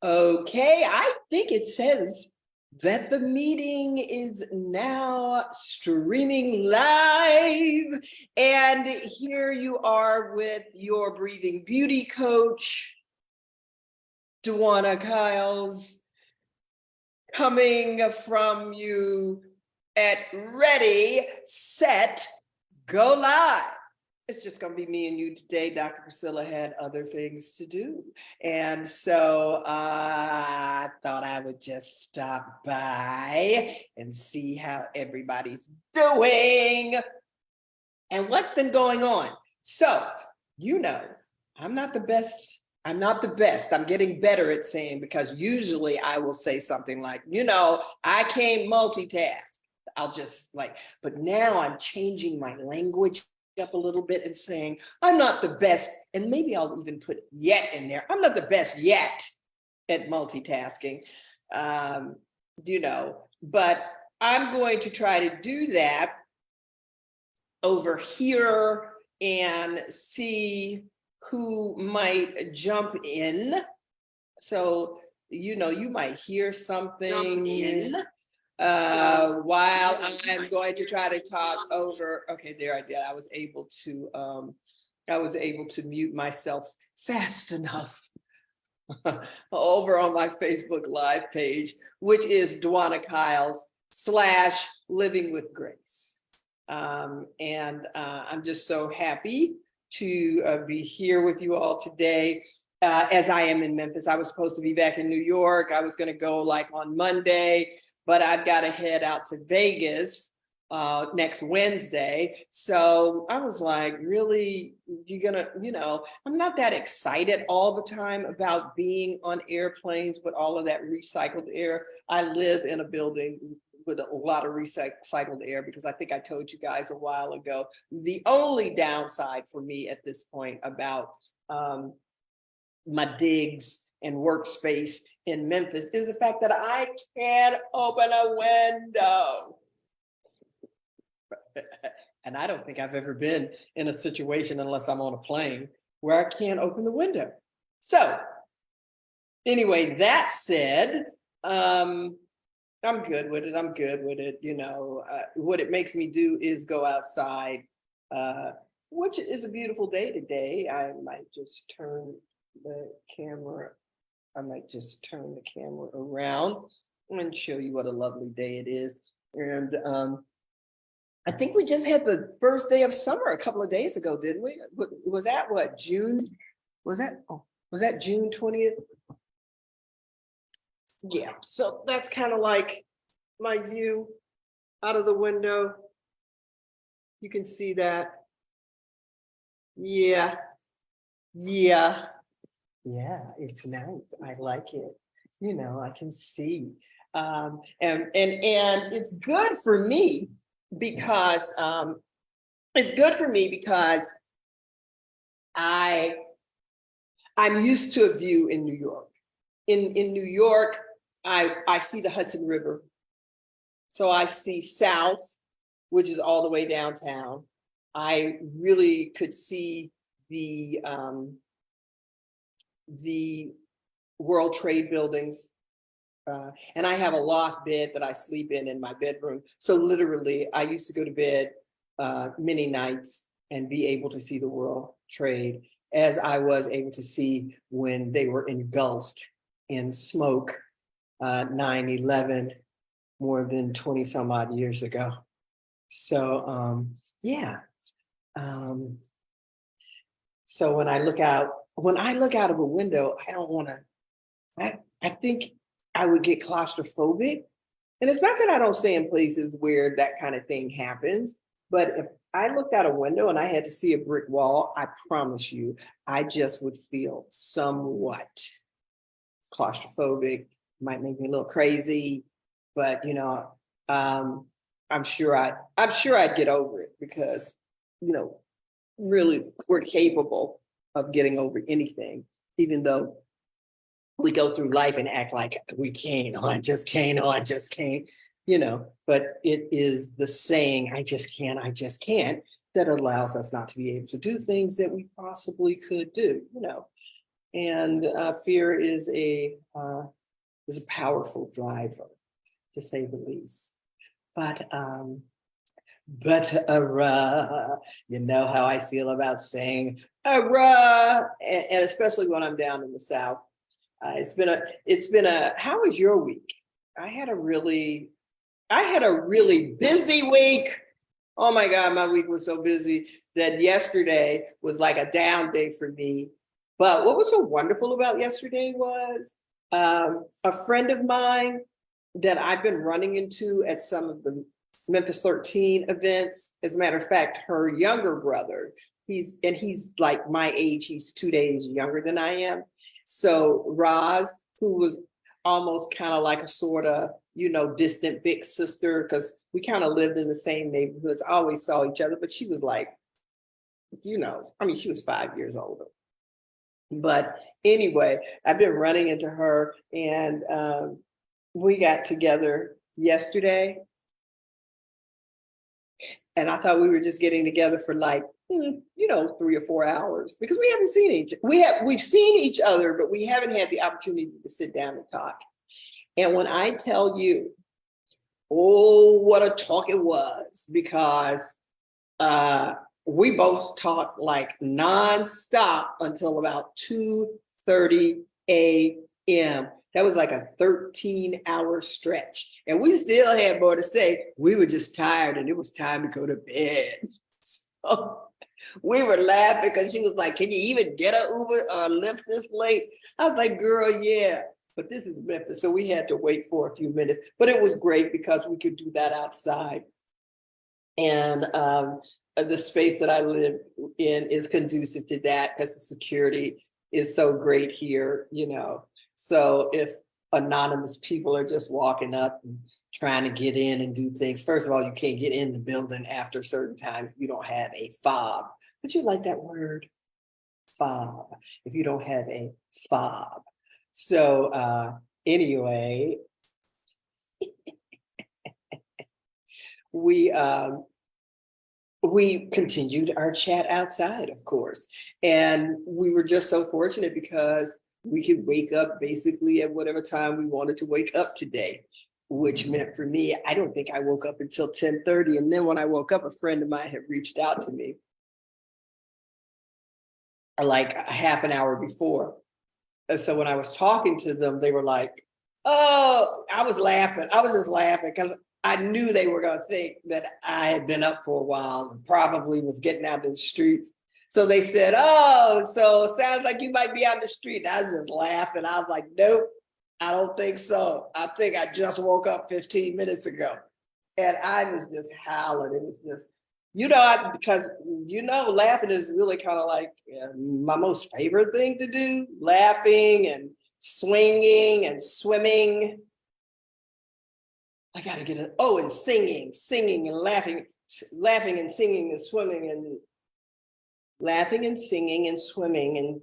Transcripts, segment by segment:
Okay, I think it says that the meeting is now streaming live. And here you are with your breathing beauty coach, Dwania Kyles, coming from you at ready, set, go live. It's just going to be me and you today. Dr. Priscilla had other things to do. And so I thought I would just stop by and see how everybody's doing and what's been going on. So, I'm not the best. I'm getting better at saying, because usually I will say something like, I can't multitask. I'll just but now I'm changing my language up a little bit and saying, I'm not the best. And maybe I'll even put yet in there. I'm not the best yet at multitasking, but I'm going to try to do that over here and see who might jump in. So, you might hear something while I'm going to try to talk over. Okay, there I did. I was able to mute myself fast enough over on my Facebook Live page, which is Dwania Kyles /Living with Grace. And I'm just so happy to be here with you all today. As I am in Memphis. I was supposed to be back in New York. I was going to go on Monday, but I've got to head out to Vegas next Wednesday. So I was like, really, you're gonna, I'm not that excited all the time about being on airplanes with all of that recycled air. I live in a building with a lot of recycled air because I think I told you guys a while ago, the only downside for me at this point about my digs and workspace in Memphis is the fact that I can't open a window. And I don't think I've ever been in a situation, unless I'm on a plane, where I can't open the window. So anyway, that said, I'm good with it. What it makes me do is go outside, which is a beautiful day today. I might just turn the camera around and show you what a lovely day it is. And I think we just had the first day of summer a couple of days ago, didn't we? Was that what, June? Was that June 20th? Yeah, so that's kind of like my view out of the window. You can see that. Yeah, it's nice. I like it. I can see. And it's good for me because I'm used to a view in New York. In New York, I see the Hudson River. So I see south, which is all the way downtown. I really could see the World Trade buildings. And I have a loft bed that I sleep in my bedroom. So literally, I used to go to bed many nights and be able to see the World Trade, as I was able to see when they were engulfed in smoke, 9/11, more than 20 some odd years ago. So so when I look out of a window, I don't want to, I think I would get claustrophobic. And it's not that I don't stay in places where that kind of thing happens, but if I looked out a window and I had to see a brick wall, I promise you, I just would feel somewhat claustrophobic. Might make me a little crazy, but I'm sure I'd get over it because, really we're capable of getting over anything, even though we go through life and act like we can't, I just can't, but it is the saying, I just can't, that allows us not to be able to do things that we possibly could do, And fear is a powerful driver, to say the least. But you know how I feel about saying and especially when I'm down in the South. It's been a. How was your week? I had a really, I had a really busy week. Oh my God, my week was so busy that yesterday was like a down day for me. But what was so wonderful about yesterday was a friend of mine that I've been running into at some of the Memphis 13 events. As a matter of fact, her younger brother, he's like my age, he's 2 days younger than I am. So Roz, who was almost kind of like a sort of, distant big sister, because we kind of lived in the same neighborhoods, always saw each other, but she was like, I mean, she was 5 years older. But anyway, I've been running into her, and we got together yesterday, and I thought we were just getting together for like 3 or 4 hours, because we haven't seen we've seen each other, but we haven't had the opportunity to sit down and talk. And when I tell you, oh, what a talk it was, because we both talked like nonstop until about 2:30 a.m. That was like a 13-hour stretch. And we still had more to say. We were just tired and it was time to go to bed. So we were laughing because she was like, can you even get an Uber or Lyft this late? I was like, girl, yeah. But this is Memphis, so we had to wait for a few minutes. But it was great because we could do that outside. And the space that I live in is conducive to that, because the security is so great here, So if anonymous people are just walking up and trying to get in and do things, first of all, you can't get in the building after a certain time if you don't have a fob. But you like that word, fob, if you don't have a fob. So anyway, we continued our chat outside, of course. And we were just so fortunate because we could wake up basically at whatever time we wanted to wake up today, which meant for me, I don't think I woke up until 10:30. And then when I woke up, a friend of mine had reached out to me like a half an hour before. And so when I was talking to them, they were like, oh, I was laughing. I was just laughing because I knew they were going to think that I had been up for a while and probably was getting out in the streets. So they said, oh, so it sounds like you might be out in the street. And I was just laughing. I was like, nope, I don't think so. I think I just woke up 15 minutes ago. And I was just howling. It was just, because laughing is really kind of like my most favorite thing to do. Laughing and swinging and swimming. I gotta get it. Oh, and singing and laughing and singing and swimming and laughing and singing and swimming and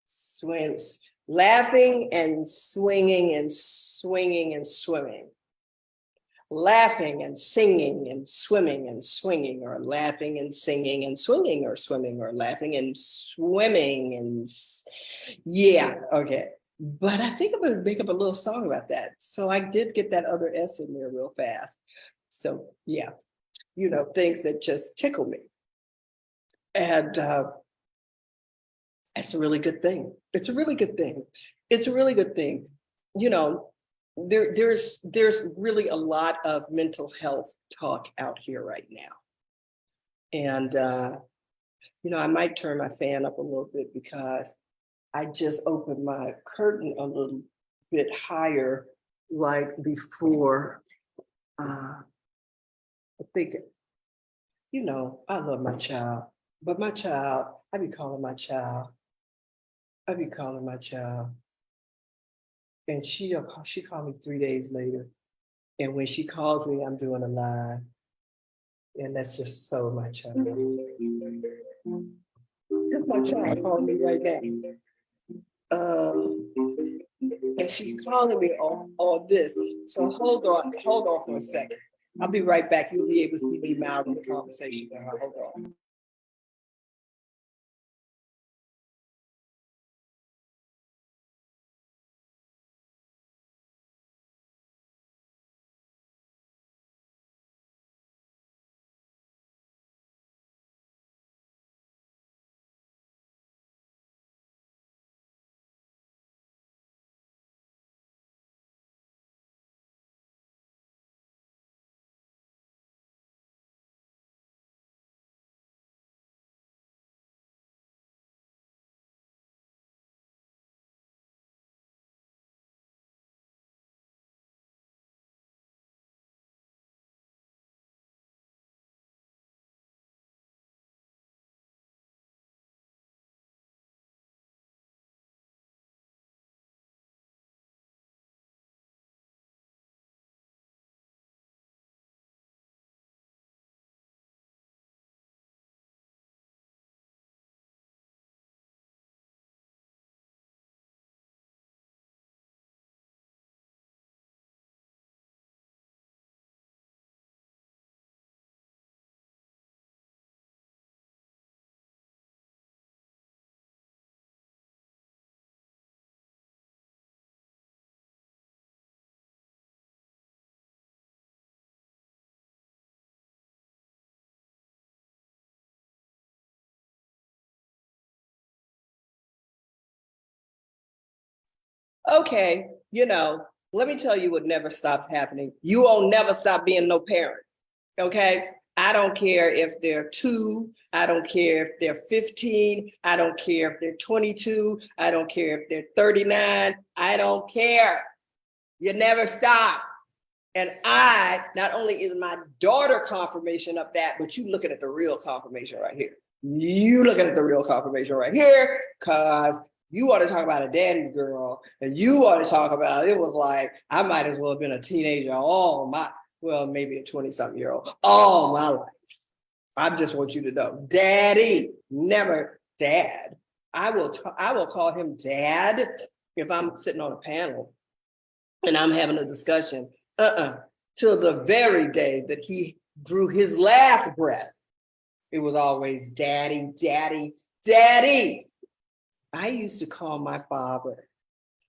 swims, laughing and swinging and swinging and swimming. Laughing and singing and swimming and swinging, or laughing and singing and swinging, or swimming, or laughing and swimming, and yeah, okay. But I think I'm going to make up a little song about that. So I did get that other S in there real fast. So yeah, things that just tickle me. And it's a really good thing. It's a really good thing. It's a really good thing. There's really a lot of mental health talk out here right now. And, I might turn my fan up a little bit because I just opened my curtain a little bit higher, like before. I think, I love my child, but I be calling my child. And she called me 3 days later. And when she calls me, I'm doing a live. And that's just so my child. That's my child calling me right now. And she's calling me on this. So hold on for a second. I'll be right back. You'll be able to see me mouth in the conversation. Hold on. Okay, let me tell you what never stops happening. You won't never stop being no parent. Okay. I don't care if they're 2. I don't care if they're 15. I don't care if they're 22. I don't care if they're 39. I don't care. You never stop. And not only is my daughter confirmation of that, but you looking at the real confirmation right here. You looking at the real confirmation right here, because you want to talk about a daddy's girl, and you want to talk about, it was like, I might as well have been a teenager well, maybe a 20-something-year-old all my life. I just want you to know, daddy, never dad. I will call him dad if I'm sitting on a panel and I'm having a discussion. Till the very day that he drew his last breath, it was always daddy, daddy, daddy. I used to call my father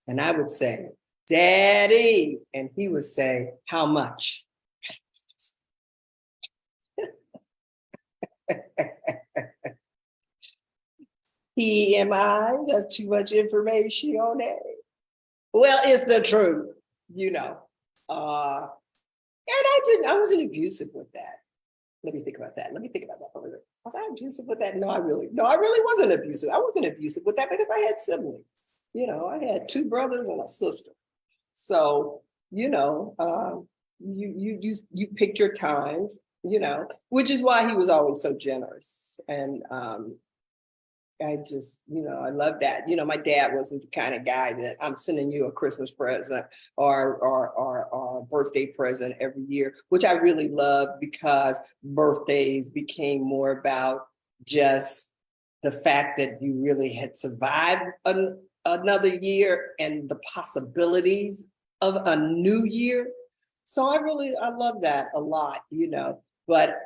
and I would say, daddy, and he would say, how much? TMI, that's too much information on that. Well, it's the truth, And I wasn't abusive with that. Let me think about that for a minute. Was I abusive with that? No, I really wasn't abusive. I wasn't abusive with that because I had siblings. I had 2 brothers and a sister. So, you picked your times, which is why he was always so generous. And I just, I love that. My dad wasn't the kind of guy that I'm sending you a Christmas present or a birthday present every year, which I really love because birthdays became more about just the fact that you really had survived another year and the possibilities of a new year. So I love that a lot, but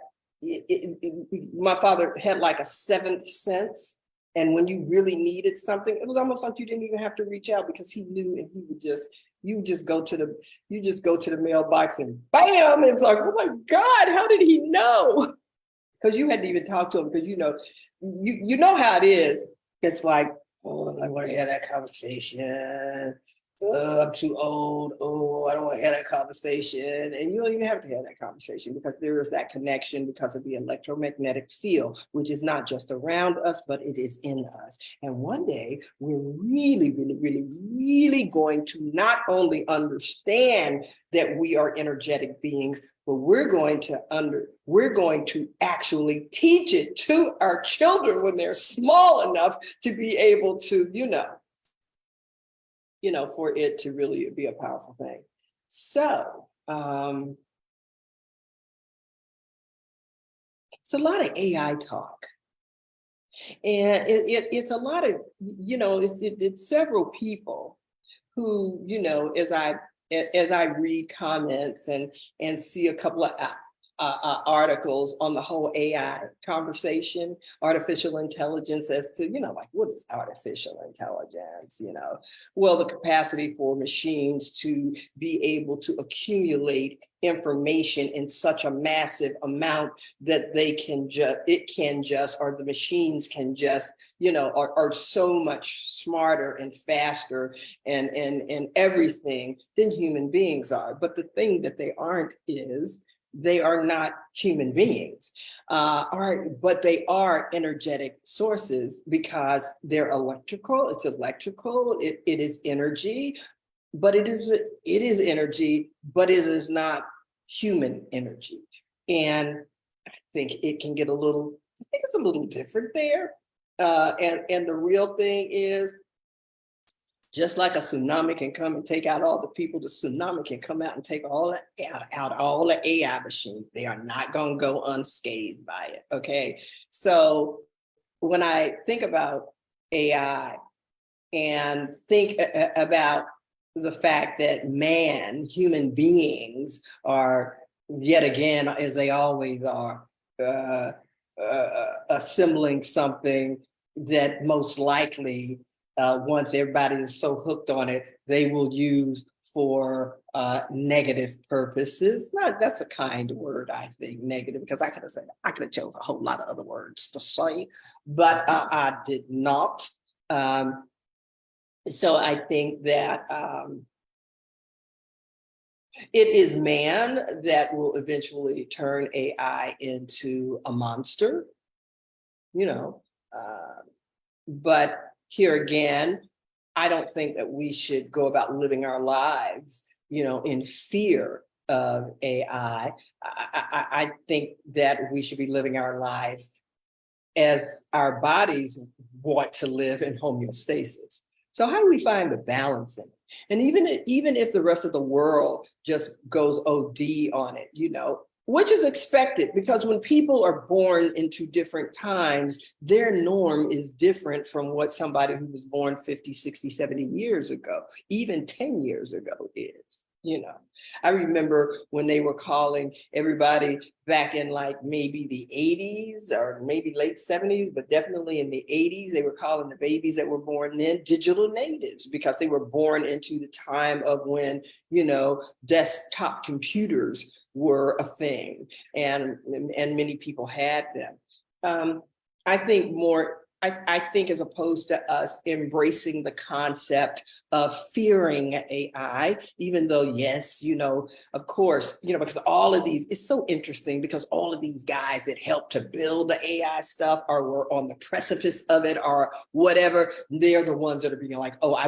my father had like a 7th sense. And when you really needed something, it was almost like you didn't even have to reach out because he knew, and you just go to the mailbox and bam, it's like, oh my God, how did he know? Because you hadn't even talked to him, because you know how it is. It's like, oh, I want to have that conversation. I'm too old. Oh, I don't want to have that conversation. And you don't even have to have that conversation because there is that connection because of the electromagnetic field, which is not just around us, but it is in us. And one day we're really, really, really, really going to not only understand that we are energetic beings, but we're going to actually teach it to our children when they're small enough to be able to, for it to really be a powerful thing. So it's a lot of AI talk. And it's a lot of, it's several people who, as I read comments and see a couple of articles on the whole AI conversation, artificial intelligence, as to, like, what is artificial intelligence? Well, the capacity for machines to be able to accumulate information in such a massive amount that the machines can just, are so much smarter and faster and everything than human beings are. But the thing that they aren't is they are not human beings, but they are energetic sources because they're electrical. It's electrical. It is energy, but it is energy, but it is not human energy. And I think it can get I think it's a little different there. And the real thing is, just like a tsunami can come and take out all the people, the tsunami can come out and take all the AI machines. They are not going to go unscathed by it. Okay. So when I think about AI and think about the fact that human beings are, yet again, as they always are, assembling something that most likely, once everybody is so hooked on it, they will use for negative purposes. That's a kind word, I think, negative, because I could have chosen a whole lot of other words to say, but I did not. So I think that it is man that will eventually turn AI into a monster, you know. But here again, I don't think that we should go about living our lives, in fear of AI. I think that we should be living our lives as our bodies want to live in homeostasis. So how do we find the balance in it? And even if the rest of the world just goes OD on it, which is expected, because when people are born into different times, their norm is different from what somebody who was born 50, 60, 70 years ago, even 10 years ago is. I remember when they were calling everybody back in like maybe the 80s or maybe late 70s, but definitely in the 80s, they were calling the babies that were born then digital natives, because they were born into the time of when, desktop computers were a thing, and many people had them. I think I think as opposed to us embracing the concept of fearing AI, even though, yes, of course, because all of these, it's so interesting because all of these guys that helped to build the AI stuff or were on the precipice of it or whatever, they're the ones that are being like, oh,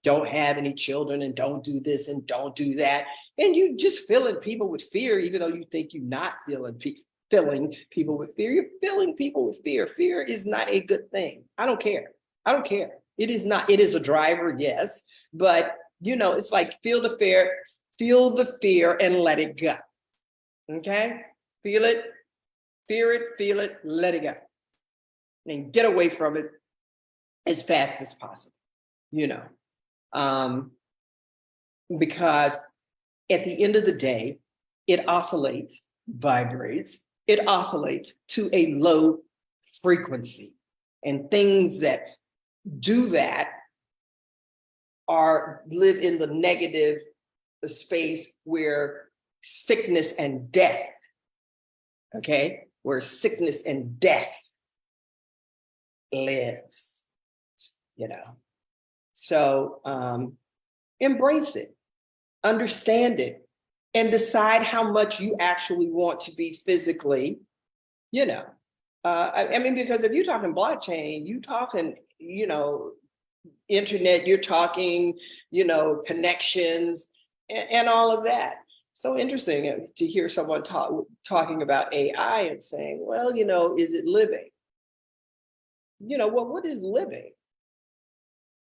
don't have any children and don't do this and don't do that. And you just filling people with fear, even though you think you're not filling people with fear. You're filling people with fear. Fear is not a good thing. I don't care. It is not. It is a driver, yes, but it's like feel the fear, and let it go. Okay, feel it, fear it, feel it, let it go, and get away from it as fast as possible. Because at the end of the day, it oscillates, vibrates. It oscillates to a low frequency, and things that do that live in the negative space where sickness and death, where sickness and death lives, So embrace it, understand it, and decide how much you actually want to be physically, I mean, because if you're talking blockchain, you talking, internet, you're talking, connections and all of that. So interesting to hear someone talking about AI and saying, well, is it living? Well, what is living?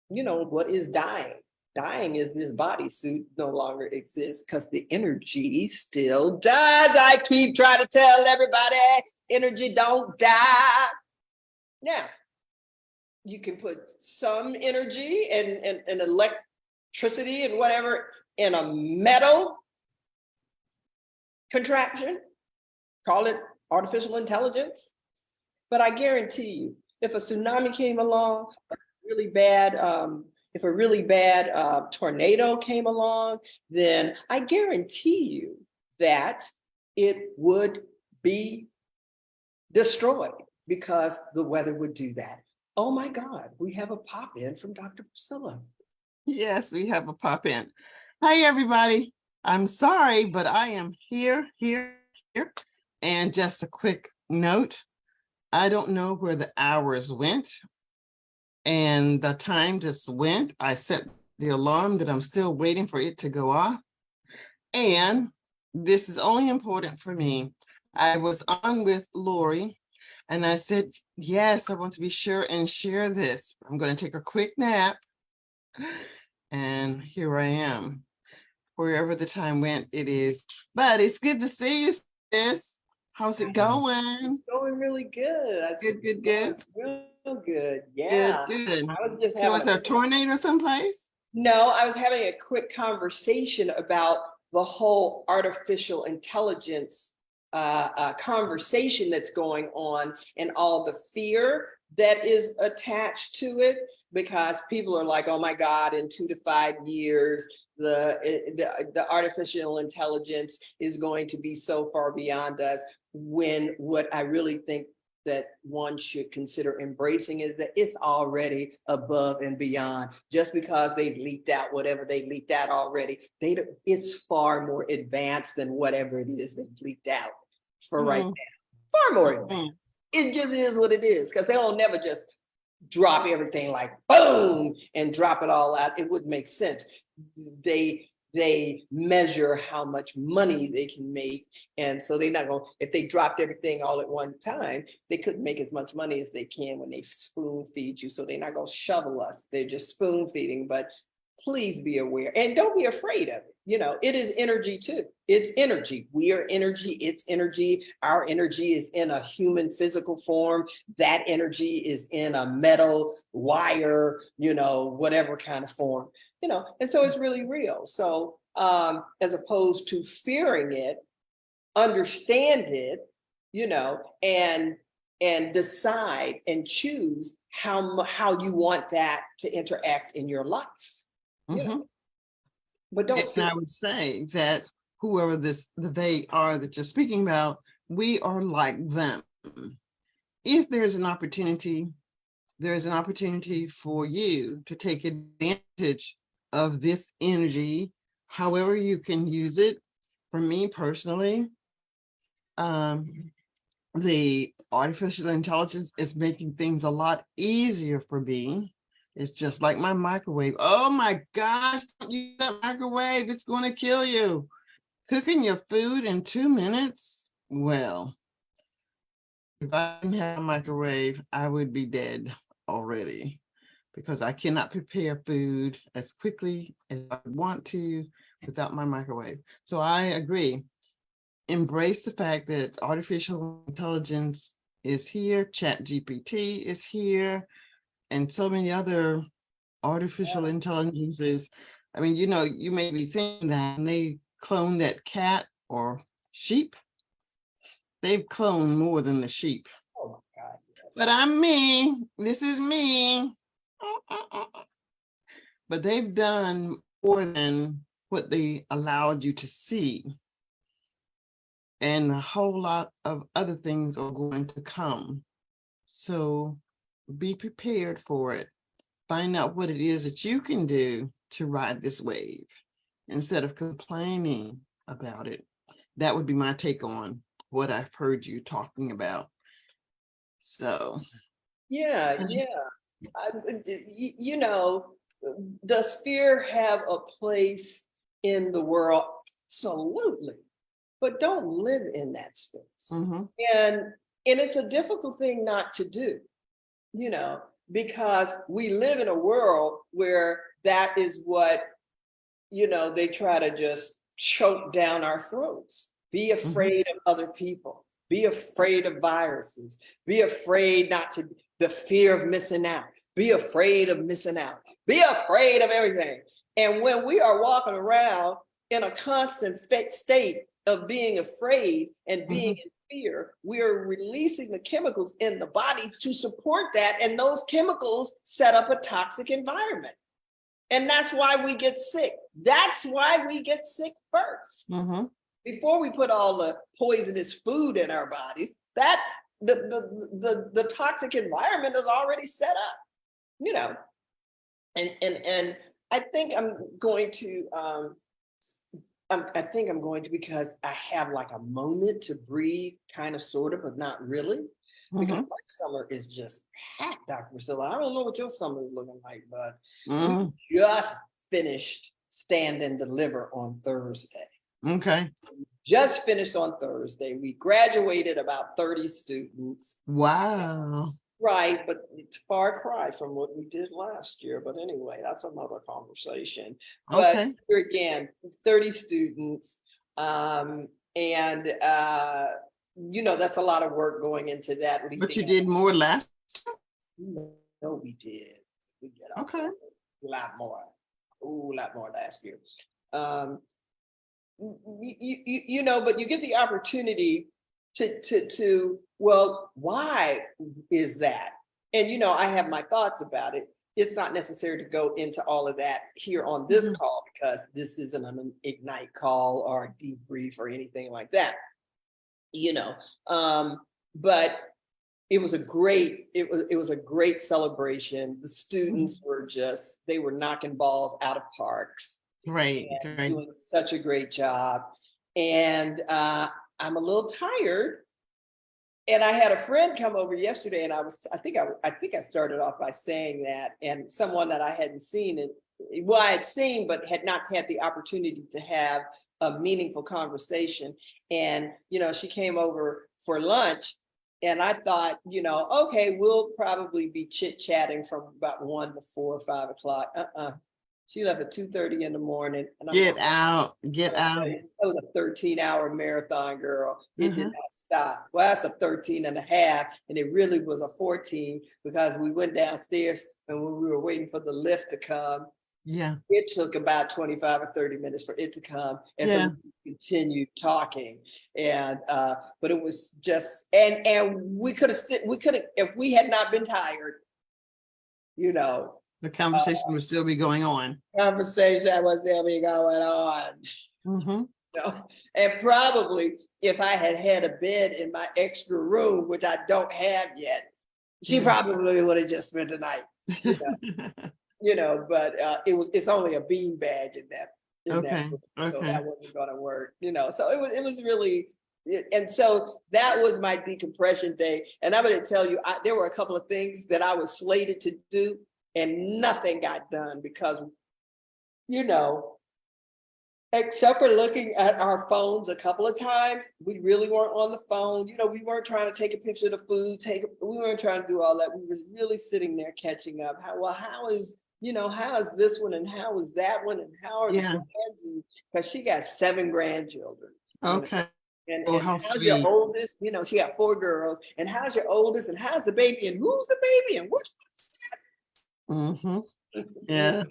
What is dying? Dying is this bodysuit no longer exists because the energy still dies. I keep trying to tell everybody, energy don't die. Now, you can put some energy and electricity and whatever in a metal contraption, call it artificial intelligence. But I guarantee you, if a tsunami came along, if a really bad tornado came along, then I guarantee you that it would be destroyed because the weather would do that. Oh my God, we have a pop in from Dr. Priscilla. Yes, we have a pop in. Hi, everybody. I'm sorry, but I am here. And just a quick note, I don't know where the hours went and the time just went. I set the alarm that I'm still waiting for it to go off. And this is only important for me. I was on with Lori and I said, yes, I want to be sure and share this. I'm going to take a quick nap. And here I am. Wherever the time went, it is. But it's good to see you, sis. How's it going? It's going really good. Good. Real good. Yeah. Good. I was just So having is there a tornado someplace? No, I was having a quick conversation about the whole artificial intelligence conversation that's going on and all the fear that is attached to it, because people are like, oh my God, in 2 to 5 years, the artificial intelligence is going to be so far beyond us, when what I really think that one should consider embracing is that it's already above and beyond. Just because they've leaked out whatever they leaked out already, it's far more advanced than whatever it is they've leaked out for right now. Far more advanced. It just is what it is, because they'll never just drop everything like boom and drop it all out. It wouldn't make sense. They measure how much money they can make. And so they're not going, if they dropped everything all at one time, they couldn't make as much money as they can when they spoon feed you. So they're not going to shovel us. They're just spoon feeding. But please be aware and don't be afraid of it. You know, it is energy too. It's energy. We are energy. It's energy. Our energy is in a human physical form. That energy is in a metal, wire, you know, whatever kind of form. You know, and so it's really real. So as opposed to fearing it, understand it, you know, and decide and choose how you want that to interact in your life. You know, but don't. And I would say that whoever they are that you're speaking about, we are like them. If there's an opportunity, there's an opportunity for you to take advantage of this energy, however you can use it. For me personally, the artificial intelligence is making things a lot easier for me. It's just like my microwave. Oh my gosh, don't use that microwave. It's going to kill you. Cooking your food in 2 minutes? Well, if I didn't have a microwave, I would be dead already, because I cannot prepare food as quickly as I want to without my microwave. So I agree. Embrace the fact that artificial intelligence is here. ChatGPT is here, and so many other artificial intelligences. I mean, you know, you may be thinking that and they clone that cat or sheep. They've cloned more than the sheep. Oh my God. Yes. But I'm me. This is me. But they've done more than what they allowed you to see. And a whole lot of other things are going to come. So be prepared for it. Find out what it is that you can do to ride this wave instead of complaining about it. That would be my take on what I've heard you talking about. So. Yeah. You know, does fear have a place in the world? Absolutely. But don't live in that space. And it's a difficult thing not to do, you know, because we live in a world where that is what, you know, they try to just choke down our throats. Be afraid of other people. Be afraid of viruses. Be afraid the fear of missing out. Be afraid of missing out. Be afraid of everything. And when we are walking around in a constant state of being afraid and being in fear, we are releasing the chemicals in the body to support that. And those chemicals set up a toxic environment. And that's why we get sick. That's why we get sick first. Before we put all the poisonous food in our bodies, that the toxic environment is already set up, you know. And I think I'm going to because I have like a moment to breathe, kind of, sort of, but not really. Because my summer is just packed, Dr. Priscilla. I don't know what your summer is looking like, but we just finished Stand and Deliver on Thursday. Okay. Just finished on Thursday. We graduated about 30 students. Wow. Right, but it's far cry from what we did last year. But anyway, that's another conversation. But here again, 30 students. You know, that's a lot of work going into that. But you did more last year? No, we did. We did a lot more. A lot more last year. You know, but you get the opportunity to well, why is that? And you know, I have my thoughts about it. It's not necessary to go into all of that here on this call, because this isn't an Ignite call or a debrief or anything like that, you know. But it was a great, it was a great celebration. The students were they were knocking balls out of parks Great, and great. doing such a great job. And I'm a little tired. And I had a friend come over yesterday, and I think I started off by saying that, and someone that I hadn't seen, and well, I had seen, but had not had the opportunity to have a meaningful conversation. And, she came over for lunch, and I thought, okay, we'll probably be chit-chatting from about 1 to 4 or 5 o'clock. She left at 2:30 in the morning. And Get out. it was a 13-hour marathon, girl. It did Uh-huh. not stop. Well, that's a 13 and a half. And it really was a 14 because we went downstairs, and when we were waiting for the lift to come, Yeah. it took about 25 or 30 minutes for it to come. And Yeah. so we continued talking. And but it was just, and we could have, if we had not been tired, The conversation would still be going on. conversation was still be going on. Mhm. And probably if I had had a bed in my extra room, which I don't have yet, she Yeah. probably would have just spent the night. But it's only a bean bag in that Okay, room, so okay. that wasn't gonna work. So it was really, and so that was my decompression day. And I'm gonna tell you, there were a couple of things that I was slated to do, and nothing got done because, except for looking at our phones a couple of times, we really weren't on the phone. We weren't trying to take a picture of the food, we weren't trying to do all that. We was really sitting there catching up. How is this one, and how is that one, and how are the Yeah. grands? Because she got 7 grandchildren. Okay. And, Oh, and how how's your sweet. oldest? She got 4 girls. And how's your oldest? And how's the baby? And who's the baby? And which Mm-hmm. one? Yeah.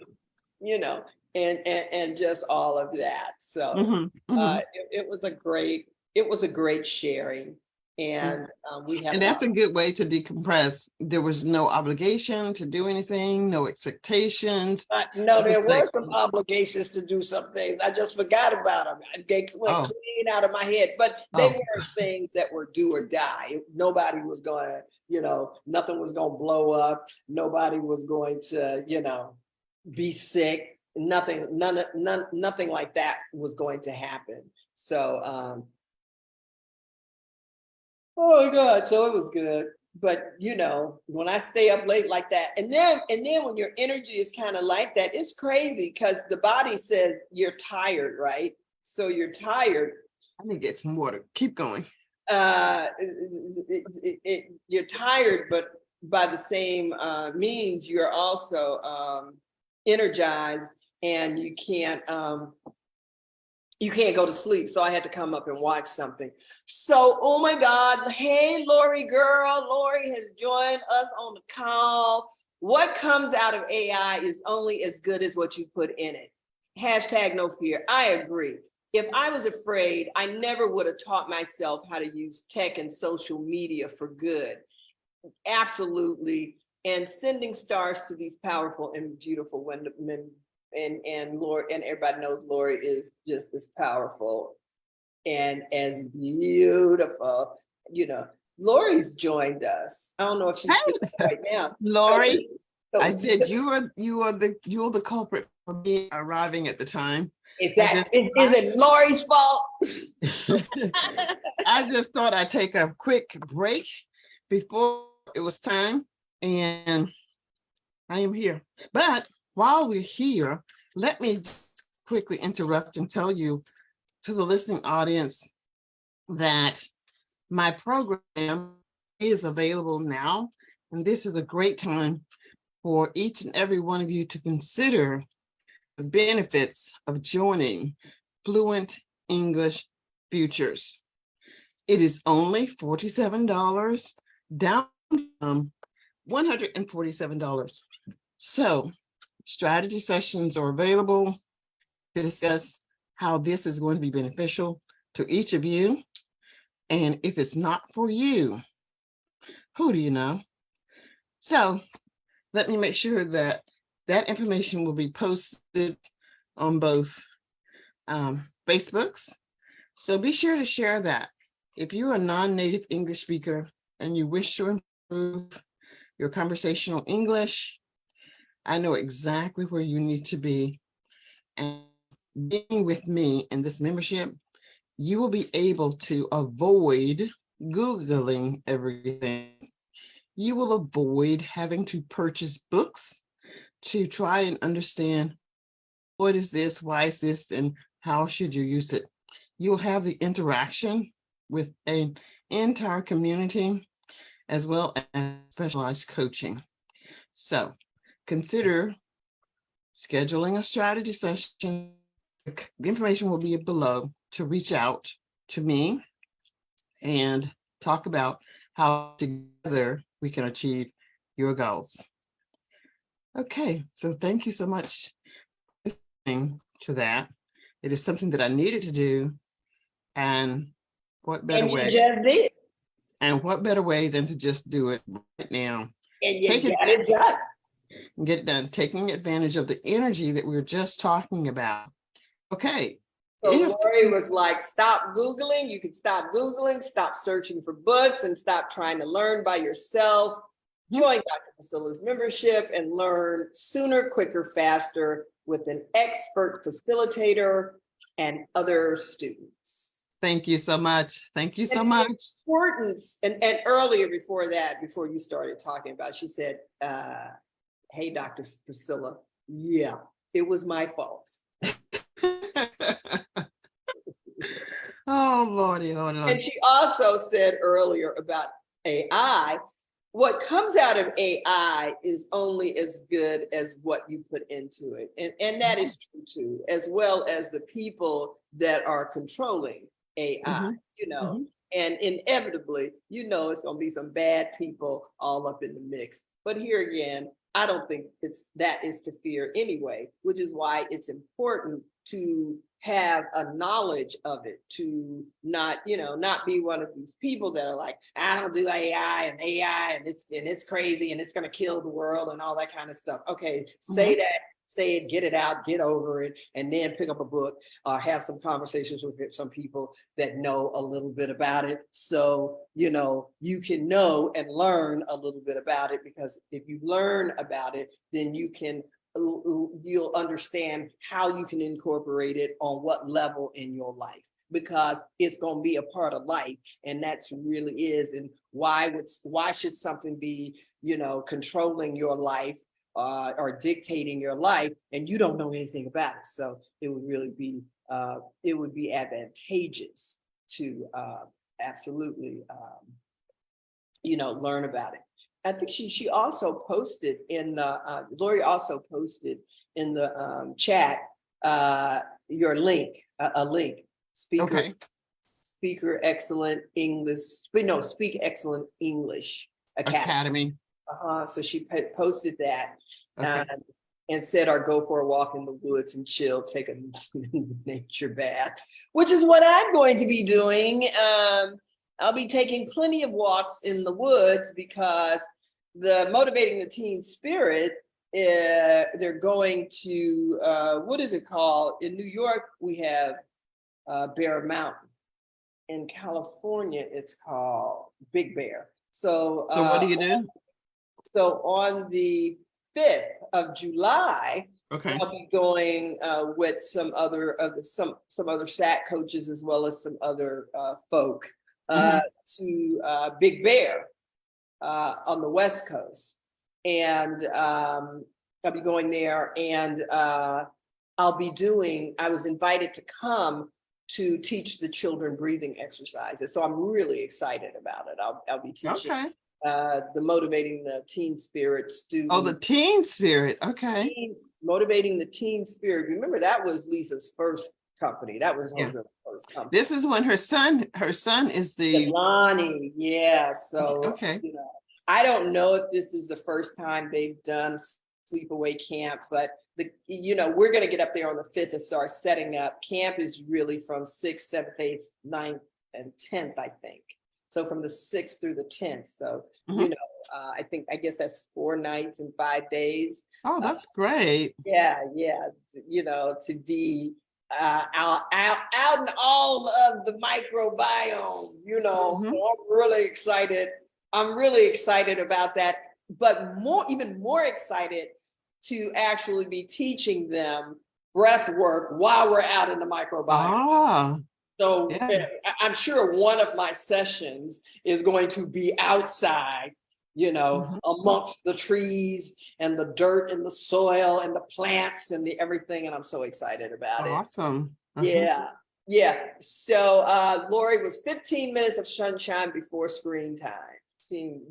And just all of that. So Mm-hmm. Mm-hmm. it was a great sharing. And we had And that's a good way to decompress. There was no obligation to do anything, no expectations. no, It's there just like, were some obligations to do some things. I just forgot about them. They went oh, clean out of my head, but they oh, weren't things that were do or die. Nobody was going to, nothing was going to blow up. Nobody was going to, be sick. Nothing like that was going to happen. So, oh my God, so it was good. But when I stay up late like that, and then when your energy is kind of like that, it's crazy because the body says you're tired, right? So you're tired. I need to get some water. Keep going. You're tired, but by the same means, you're also energized, and you can't go to sleep. So I had to come up and watch something. So, oh my God. Hey, Lori girl. Lori has joined us on the call. What comes out of AI is only as good as what you put in it. Hashtag no fear. I agree. If I was afraid, I never would have taught myself how to use tech and social media for good. Absolutely. And sending stars to these powerful and beautiful women. And Lori, and everybody knows Lori is just as powerful and as beautiful. Lori's joined us. I don't know if she's still right now. Lori, So, I said you are the culprit for me arriving at the time. is it Lori's fault? I just thought I'd take a quick break before it was time, and I am here. But while we're here, let me just quickly interrupt and tell you, to the listening audience, that my program is available now, and this is a great time for each and every one of you to consider the benefits of joining Fluent English Futures. It is only $47, down from $147. So strategy sessions are available to discuss how this is going to be beneficial to each of you. And if it's not for you, who do you know? So let me make sure that that information will be posted on both Facebooks. So be sure to share that. If you're a non-native English speaker and you wish to improve your conversational English. I know exactly where you need to be. And being with me in this membership, you will be able to avoid Googling everything. You will avoid having to purchase books to try and understand what is this, why is this, and how should you use it. You'll have the interaction with an entire community as well as specialized coaching. So consider scheduling a strategy session. The information will be below to reach out to me and talk about how together we can achieve your goals. Okay, so thank you so much for listening to that. It is something that I needed to do, and what better And you way? just did. And what better way than to just do it right now? And you Take it got it done. and get it done, taking advantage of the energy that we were just talking about. Okay. So If Lori was like, stop Googling. You can stop Googling, stop searching for books, and stop trying to learn by yourself. Join Dr. Priscilla's membership and learn sooner, quicker, faster with an expert facilitator and other students. Thank you so much. Thank you so And the much. importance, and earlier before that, before you started talking about, she said, hey, Dr. Priscilla, yeah, it was my fault. Oh, Lordy, Lordy, Lordy. And she also said earlier about AI, what comes out of AI is only as good as what you put into it. And that is true too, as well as the people that are controlling AI, you know, and inevitably, you know, it's going to be some bad people all up in the mix. But here again, I don't think that is to fear anyway, which is why it's important to have a knowledge of it, to not, you know, not be one of these people that are like, I don't do AI and it's crazy and it's going to kill the world and all that kind of stuff. Okay, say that, say it, get it out, get over it, and then pick up a book or have some conversations with some people that know a little bit about it. So, you know, you can know and learn a little bit about it, because if you learn about it, then you'll understand how you can incorporate it on what level in your life, because it's going to be a part of life. And that's really is. And why should something be, you know, controlling your life or dictating your life and you don't know anything about it? So it would really be advantageous to absolutely you know, learn about it. I think she also posted in the Lori also posted in the chat your link, a link, Speaker Excellent English, Speak Excellent English Academy. So she posted that and said, or go for a walk in the woods and chill, take a nature bath, which is what I'm going to be doing. I'll be taking plenty of walks in the woods, because the Motivating the Teen Spirit, they're going to, what is it called? In New York, we have Bear Mountain. In California, it's called Big Bear. So what do you do? So on the 5th of July, I'll be going with some other SAT coaches, as well as some other folk to Big Bear on the West Coast. And I'll be going there, and I was invited to come to teach the children breathing exercises. So I'm really excited about it. I'll be teaching the Motivating the Teen Spirit students. Oh, the Teen Spirit. Motivating the Teen Spirit. Remember, that was Lisa's first company. That was her first company. This is when her son is the Lonnie. Yeah. So you know, I don't know if this is the first time they've done sleepaway camp, but you know, we're going to get up there on the 5th and start setting up. Camp is really from 6th, 7th, 8th, 9th, and 10th, I think. So from the 6th through the 10th. So, you know, I guess that's 4 nights and 5 days. Oh, that's great. Yeah. You know, to be out in all of the microbiome, you know. So I'm really excited I'm really excited about that, but even more excited to actually be teaching them breath work while we're out in the microbiome. Ah, So yeah. I'm sure one of my sessions is going to be outside, Mhm. amongst the trees and the dirt and the soil and the plants and the everything. And I'm so excited about it. Awesome. Uh-huh. Yeah. Yeah. So Lori was 15 minutes of sunshine before screen time.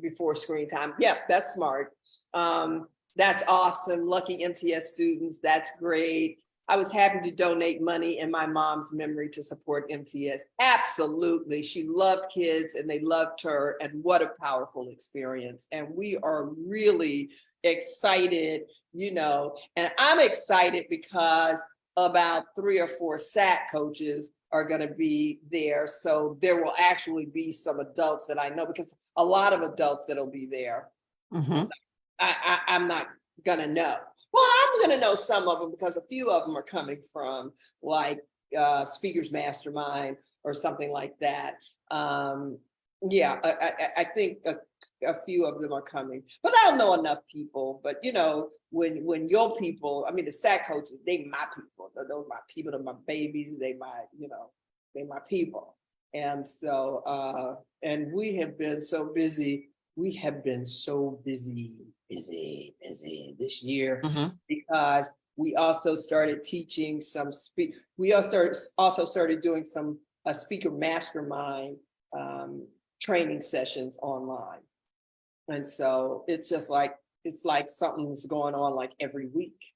Before screen time. Yeah, that's smart. That's awesome. Lucky MTS students. That's great. I was happy to donate money in my mom's memory to support MTS. Absolutely. She loved kids and they loved her. And what a powerful experience. And we are really excited, and I'm excited because about 3 or 4 SAT coaches are going to be there. So there will actually be some adults that I know, because a lot of adults that'll be there. Mhm. I'm not gonna know. Well, I'm gonna know some of them because a few of them are coming from like Speakers Mastermind or something like that. Yeah, I think a few of them are coming, but I don't know enough people. But when your people, I mean, the SAC coaches, they my people. Those my people. They're my babies. They my people. And so, and we have been so busy. We have been so busy this year Mhm. because we also started teaching we also started doing some speaker mastermind training sessions online. And so it's like something's going on like every week.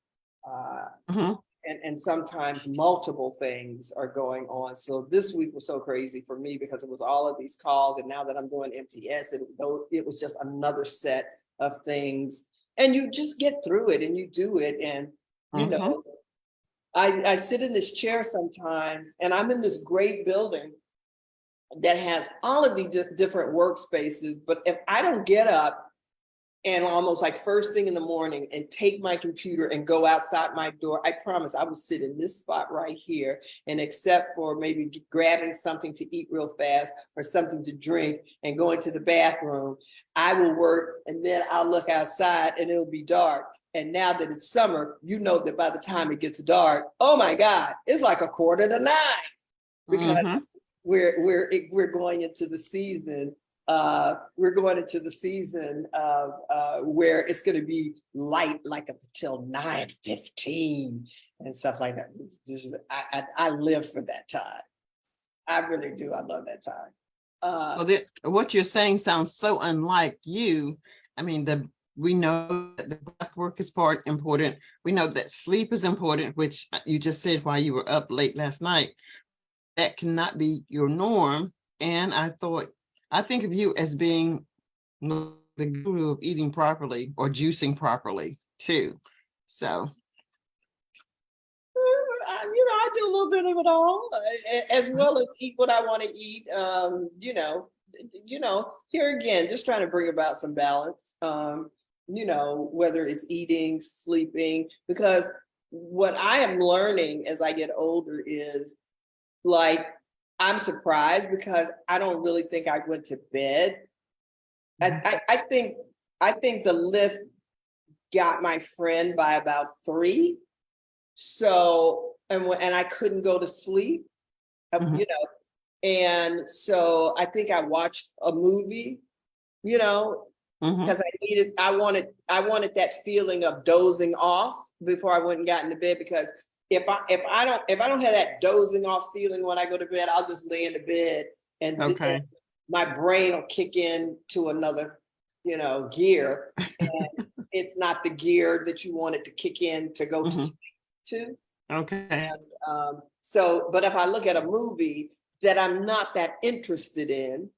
Mhm. And sometimes multiple things are going on. So this week was so crazy for me because it was all of these calls. And now that I'm doing MTS, it was just another set of things. And you just get through it and you do it. And, you Mhm. know, I sit in this chair sometimes and I'm in this great building that has all of these different workspaces. But if I don't get up and almost like first thing in the morning and take my computer and go outside my door, I promise I would sit in this spot right here. And except for maybe grabbing something to eat real fast or something to drink and going to the bathroom, I will work and then I'll look outside and it'll be dark. And now that it's summer, that by the time it gets dark, oh my God, it's like 8:45 because Mhm. we're going into the season. We're going into the season of where it's going to be light like up until 9:15 and stuff like that. I live for that time. I really do. I love that time. Well, what you're saying sounds so unlike you. I mean, we know that the breath work is important. We know that sleep is important, which you just said while you were up late last night. That cannot be your norm. And I think of you as being the guru of eating properly or juicing properly too. So, I do a little bit of it all, as well as eat what I want to eat. Here again, just trying to bring about some balance. Whether it's eating, sleeping, because what I am learning as I get older is like I'm surprised because I don't really think I went to bed. I think the lift got my friend by about 3. So, and I couldn't go to sleep, mhm. and so I think I watched a movie, you know, Mhm. because I wanted that feeling of dozing off before I went and got into bed. Because if I don't have that dozing off feeling when I go to bed, I'll just lay in the bed and then Okay. my brain will kick in to another, gear. And it's not the gear that you want it to kick in to go to Mhm. sleep to. Okay. And but if I look at a movie that I'm not that interested in,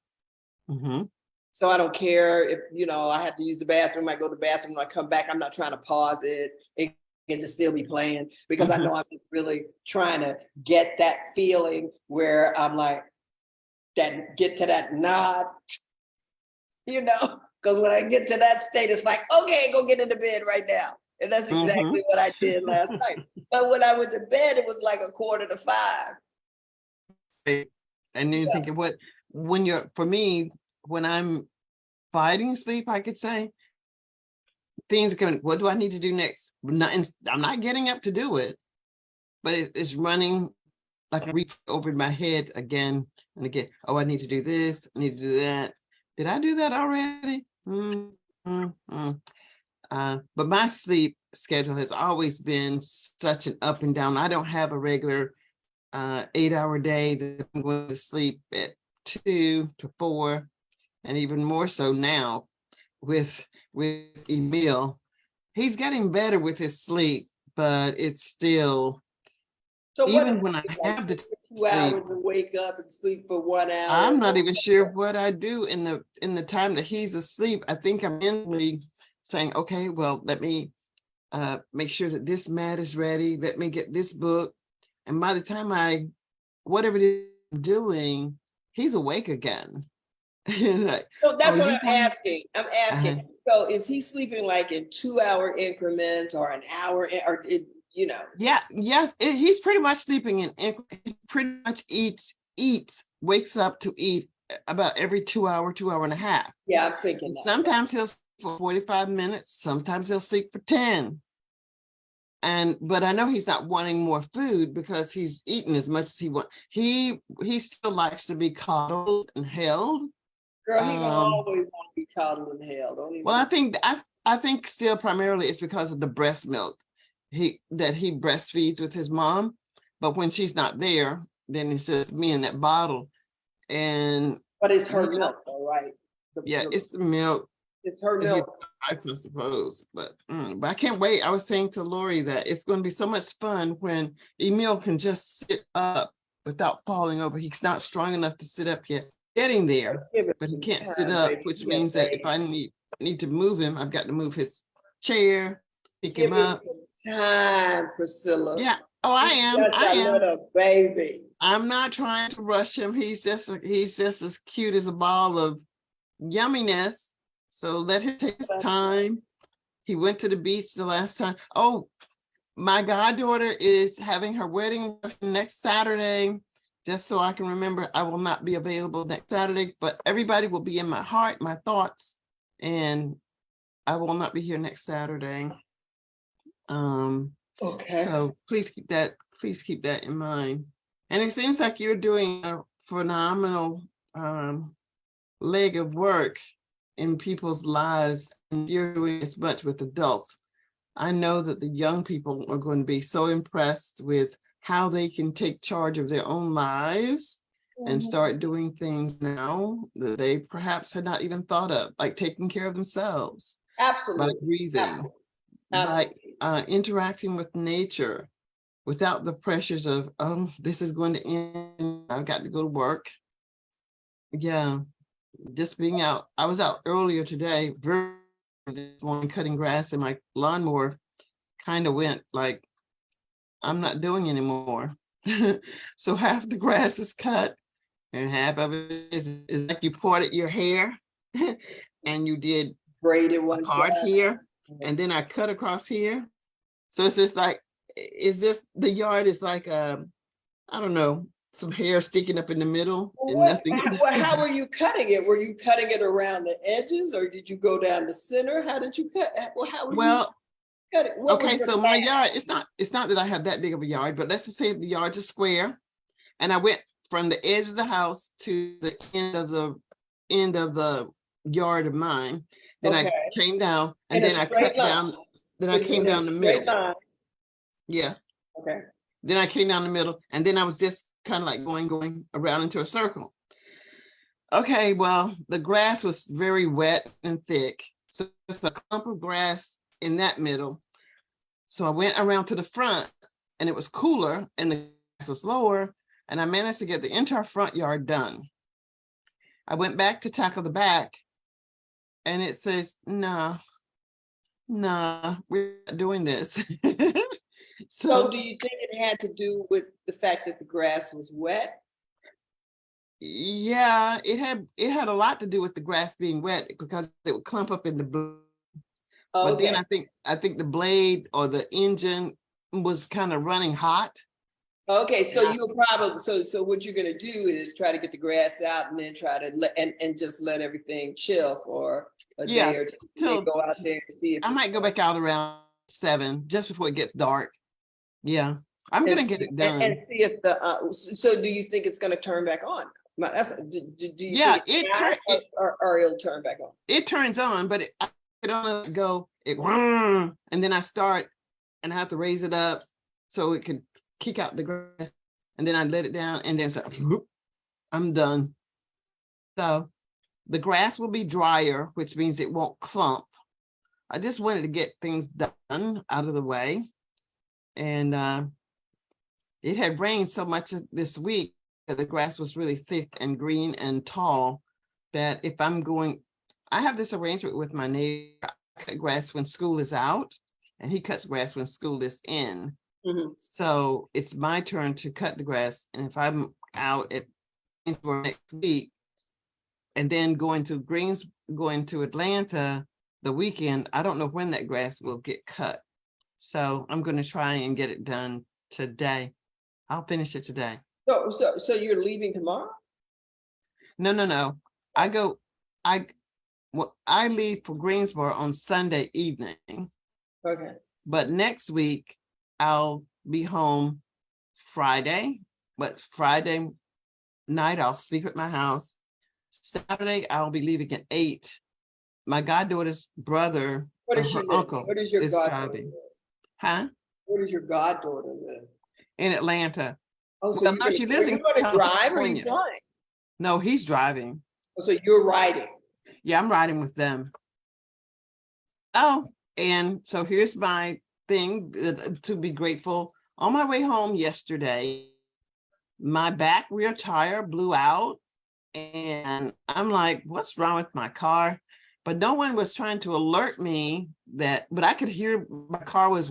Mhm. so I don't care if, I have to use the bathroom, I go to the bathroom, I come back, I'm not trying to pause it. It can just still be playing because I Mhm. know I'm just really trying to get that feeling where I'm like, get to that nod, because when I get to that state, it's like, okay, go get into bed right now. And that's Mhm. exactly what I did last night. But when I went to bed, it was like 4:45. And then Yeah. thinking for me, when I'm fighting sleep, I could say. Things are coming, what do I need to do next? I'm not getting up to do it, but it's running like a reap over my head again and again. Oh, I need to do this, I need to do that. Did I do that already? But my sleep schedule has always been such an up and down. I don't have a regular 8-hour day that I'm going to sleep at 2 to 4, and even more so now with Emil. He's getting better with his sleep, but it's still, So what is even when I it, like have the 2 sleep, hours and wake up and sleep for 1 hour? I'm not even sure what I do in the time that he's asleep. I think I'm mentally saying, okay, well, let me make sure that this mat is ready. Let me get this book. And by the time whatever it is I'm doing, he's awake again. Like, So that's oh, what you I'm want, asking. I'm asking. So is he sleeping like in 2-hour increments or an hour, or you know? yeah, yes, he's pretty much sleeping he pretty much wakes up to eat about every 2 hour, 2 hour and a half. Yeah, I'm thinking that. Sometimes he'll sleep for 45 minutes, sometimes he'll sleep for 10. But I know he's not wanting more food because he's eaten as much as he wants. He still likes to be coddled and held. Girl, he gonna always want to be coddled and held. Don't even. Well, I think still primarily it's because of the breast milk that he breastfeeds with his mom. But when she's not there, then it's just me and that bottle. And But it's her milk, all right. Yeah, it's the milk. It's her milk. I suppose, but I can't wait. I was saying to Lori that it's going to be so much fun when Emil can just sit up without falling over. He's not strong enough to sit up yet. Getting there, but he can't sit up, which means that if I need to move him, I've got to move his chair, pick him up. Time, Priscilla. Yeah. Oh, I am. Little baby. I'm not trying to rush him. He's just as cute as a ball of yumminess. So let him take his time. He went to the beach the last time. Oh, my goddaughter is having her wedding next Saturday. Just so I can remember, I will not be available next Saturday, but everybody will be in my heart, my thoughts, and I will not be here next Saturday. Okay. So please keep that in mind. And it seems like you're doing a phenomenal leg of work in people's lives, and you're doing as much with adults. I know that the young people are going to be so impressed with how they can take charge of their own lives and start doing things now that they perhaps had not even thought of, like taking care of themselves. Absolutely. By breathing, Absolutely. by interacting with nature without the pressures of, oh, this is going to end, I've got to go to work. Yeah, just being out. I was out earlier today, this morning, cutting grass, and my lawnmower kind of went like, I'm not doing anymore. So half the grass is cut and half of it is like you parted your hair and you did braided one part here and then I cut across here. So it's just like, the yard is like I don't know, some hair sticking up in the middle and nothing. How were you cutting it? Were you cutting it around the edges, or did you go down the center? How did you cut? How were you cut it? Okay, so my yard, it's not that I have that big of a yard, but let's just say the yard's a square, and I went from the edge of the house to the end of the yard of mine. Then I came down, and then I cut down. Then I came down the middle. Yeah. Okay. Then I came down the middle, and then I was just kind of like going around into a circle. Okay, well, the grass was very wet and thick, so it's a clump of grass in that middle. So I went around to the front, and it was cooler, and the grass was lower, and I managed to get the entire front yard done. I went back to tackle the back, and it says, nah, we're not doing this. So do you think it had to do with the fact that the grass was wet? Yeah, it had a lot to do with the grass being wet because it would clump up in the blade. But then I think the blade or the engine was kind of running hot, Okay, so you'll probably, so what you're gonna do is try to get the grass out and then try to let, and just let everything chill for a Yeah, day or two. Then till go out there and see if I might go back out around 7, just before it gets dark. Yeah, I'm gonna get it done. and see if the, so do you think it's gonna turn back on? That's, do you Yeah, think it's not, or it'll turn back on? it turns on, but I don't go, and then I start and I have to raise it up so it could kick out the grass. And then I let it down and then it's like, whoop, I'm done. So the grass will be drier, which means it won't clump. I just wanted to get things done out of the way. And it had rained so much this week that the grass was really thick and green and tall that if I'm going, I have this arrangement with my neighbor. I cut grass when school is out and he cuts grass when school is in. Mhm. So it's my turn to cut the grass. And if I'm out at for next week and then going to Atlanta the weekend, I don't know when that grass will get cut. So I'm going to try and get it done today. I'll finish it today. So you're leaving tomorrow? No. I leave for Greensboro on Sunday evening, Okay. but next week I'll be home Friday, but Friday night I'll sleep at my house. Saturday I'll be leaving at 8. My goddaughter's brother, What is she her living? uncle, What is your is goddaughter driving. live? Huh? Where does your goddaughter live? In Atlanta. Oh, so Well, you're no, gonna, she lives are you in gonna drive or are you California. flying? No, he's driving. Oh, so you're riding. Yeah, I'm riding with them. Oh, and so here's my thing to be grateful. On my way home yesterday, my back rear tire blew out. And I'm like, what's wrong with my car? But no one was trying to alert me that, but I could hear my car was,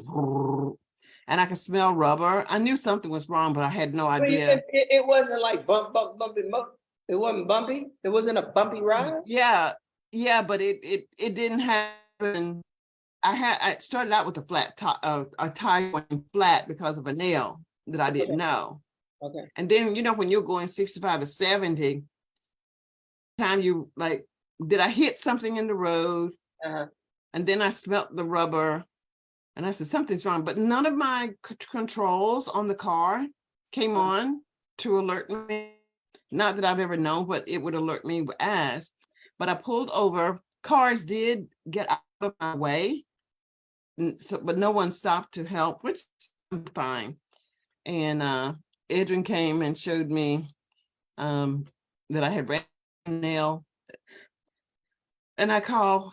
and I could smell rubber. I knew something was wrong, but I had no Well, idea. it wasn't like bumpy. It wasn't bumpy. It wasn't a bumpy ride. Yeah, but it didn't happen. I started out with a tire going flat because of a nail that I didn't know. Okay. And then, when you're going 65 or 70, time you like, did I hit something in the road? Uh-huh. And then I smelt the rubber and I said, something's wrong. But none of my controls on the car came on to alert me. Not that I've ever known what it would alert me as, but I pulled over. Cars did get out of my way. So, but no one stopped to help, which I'm fine. And Adrian came and showed me that I had ran a nail. And I called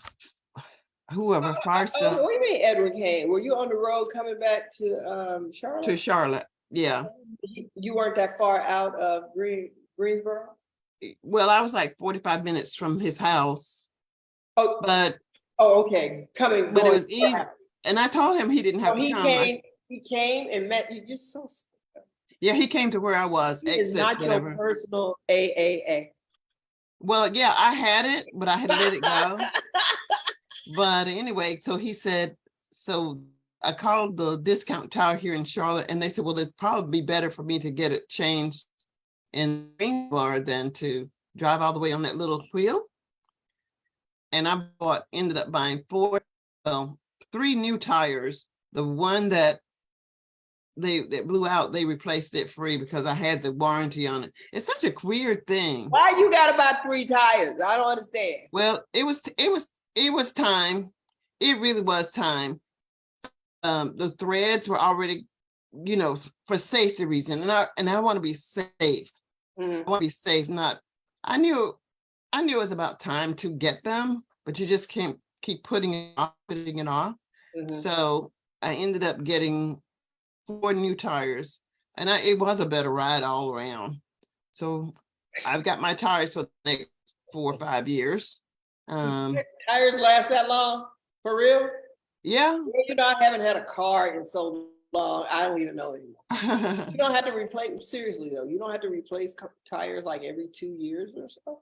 whoever, fire Oh, what do you mean Edward came? Were you on the road coming back to Charlotte? to Charlotte. Yeah. You weren't that far out of Greensboro? Well, I was like 45 minutes from his house. Oh, But okay. it was easy. And I told him he didn't have to come. He came and met you. You're so sweet. Yeah, he came to where I was. He is not whatever. your personal AAA. Well, yeah, I had it, but I had let it go. But anyway, so he said, so I called the discount tower here in Charlotte, and they said, well, it'd probably be better for me to get it changed in Greensboro than to drive all the way on that little wheel. And I ended up buying 3 new tires. The one that blew out, they replaced it free because I had the warranty on it. It's such a weird thing. Why you got to buy 3 tires? I don't understand. Well, it was time. It really was time. The threads were already, for safety reason, and I want to be safe. Mm-hmm. I want to be safe. I knew it was about time to get them, but you just can't keep putting it off. Mm-hmm. So I ended up getting 4 new tires, and it was a better ride all around. So I've got my tires for the next 4 or 5 years. Tires last that long? For real? Yeah. I haven't had a car in so long. I don't even know anymore. You don't have to replace, seriously though, you don't have to replace tires like every 2 years or so?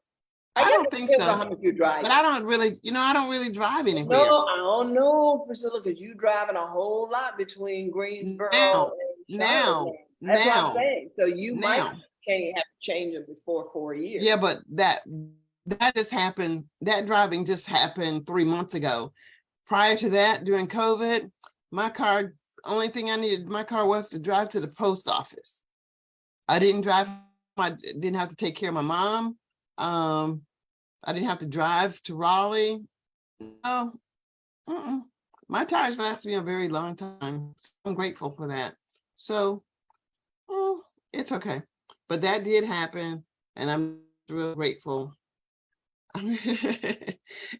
I don't think so. How much you drive. But I don't really drive anywhere. No, I don't know, Priscilla, because you driving a whole lot between Greensboro now That's what I'm now, saying. So you might now, can't have to change them before 4 years. yeah, but that just happened. That driving just happened 3 months ago. Prior to that, during COVID, my car, only thing I needed my car was to drive to the post office. I didn't drive. I didn't have to take care of my mom. I didn't have to drive to Raleigh. No, my tires last me a very long time. So I'm grateful for that. So it's okay. But that did happen, and I'm real grateful.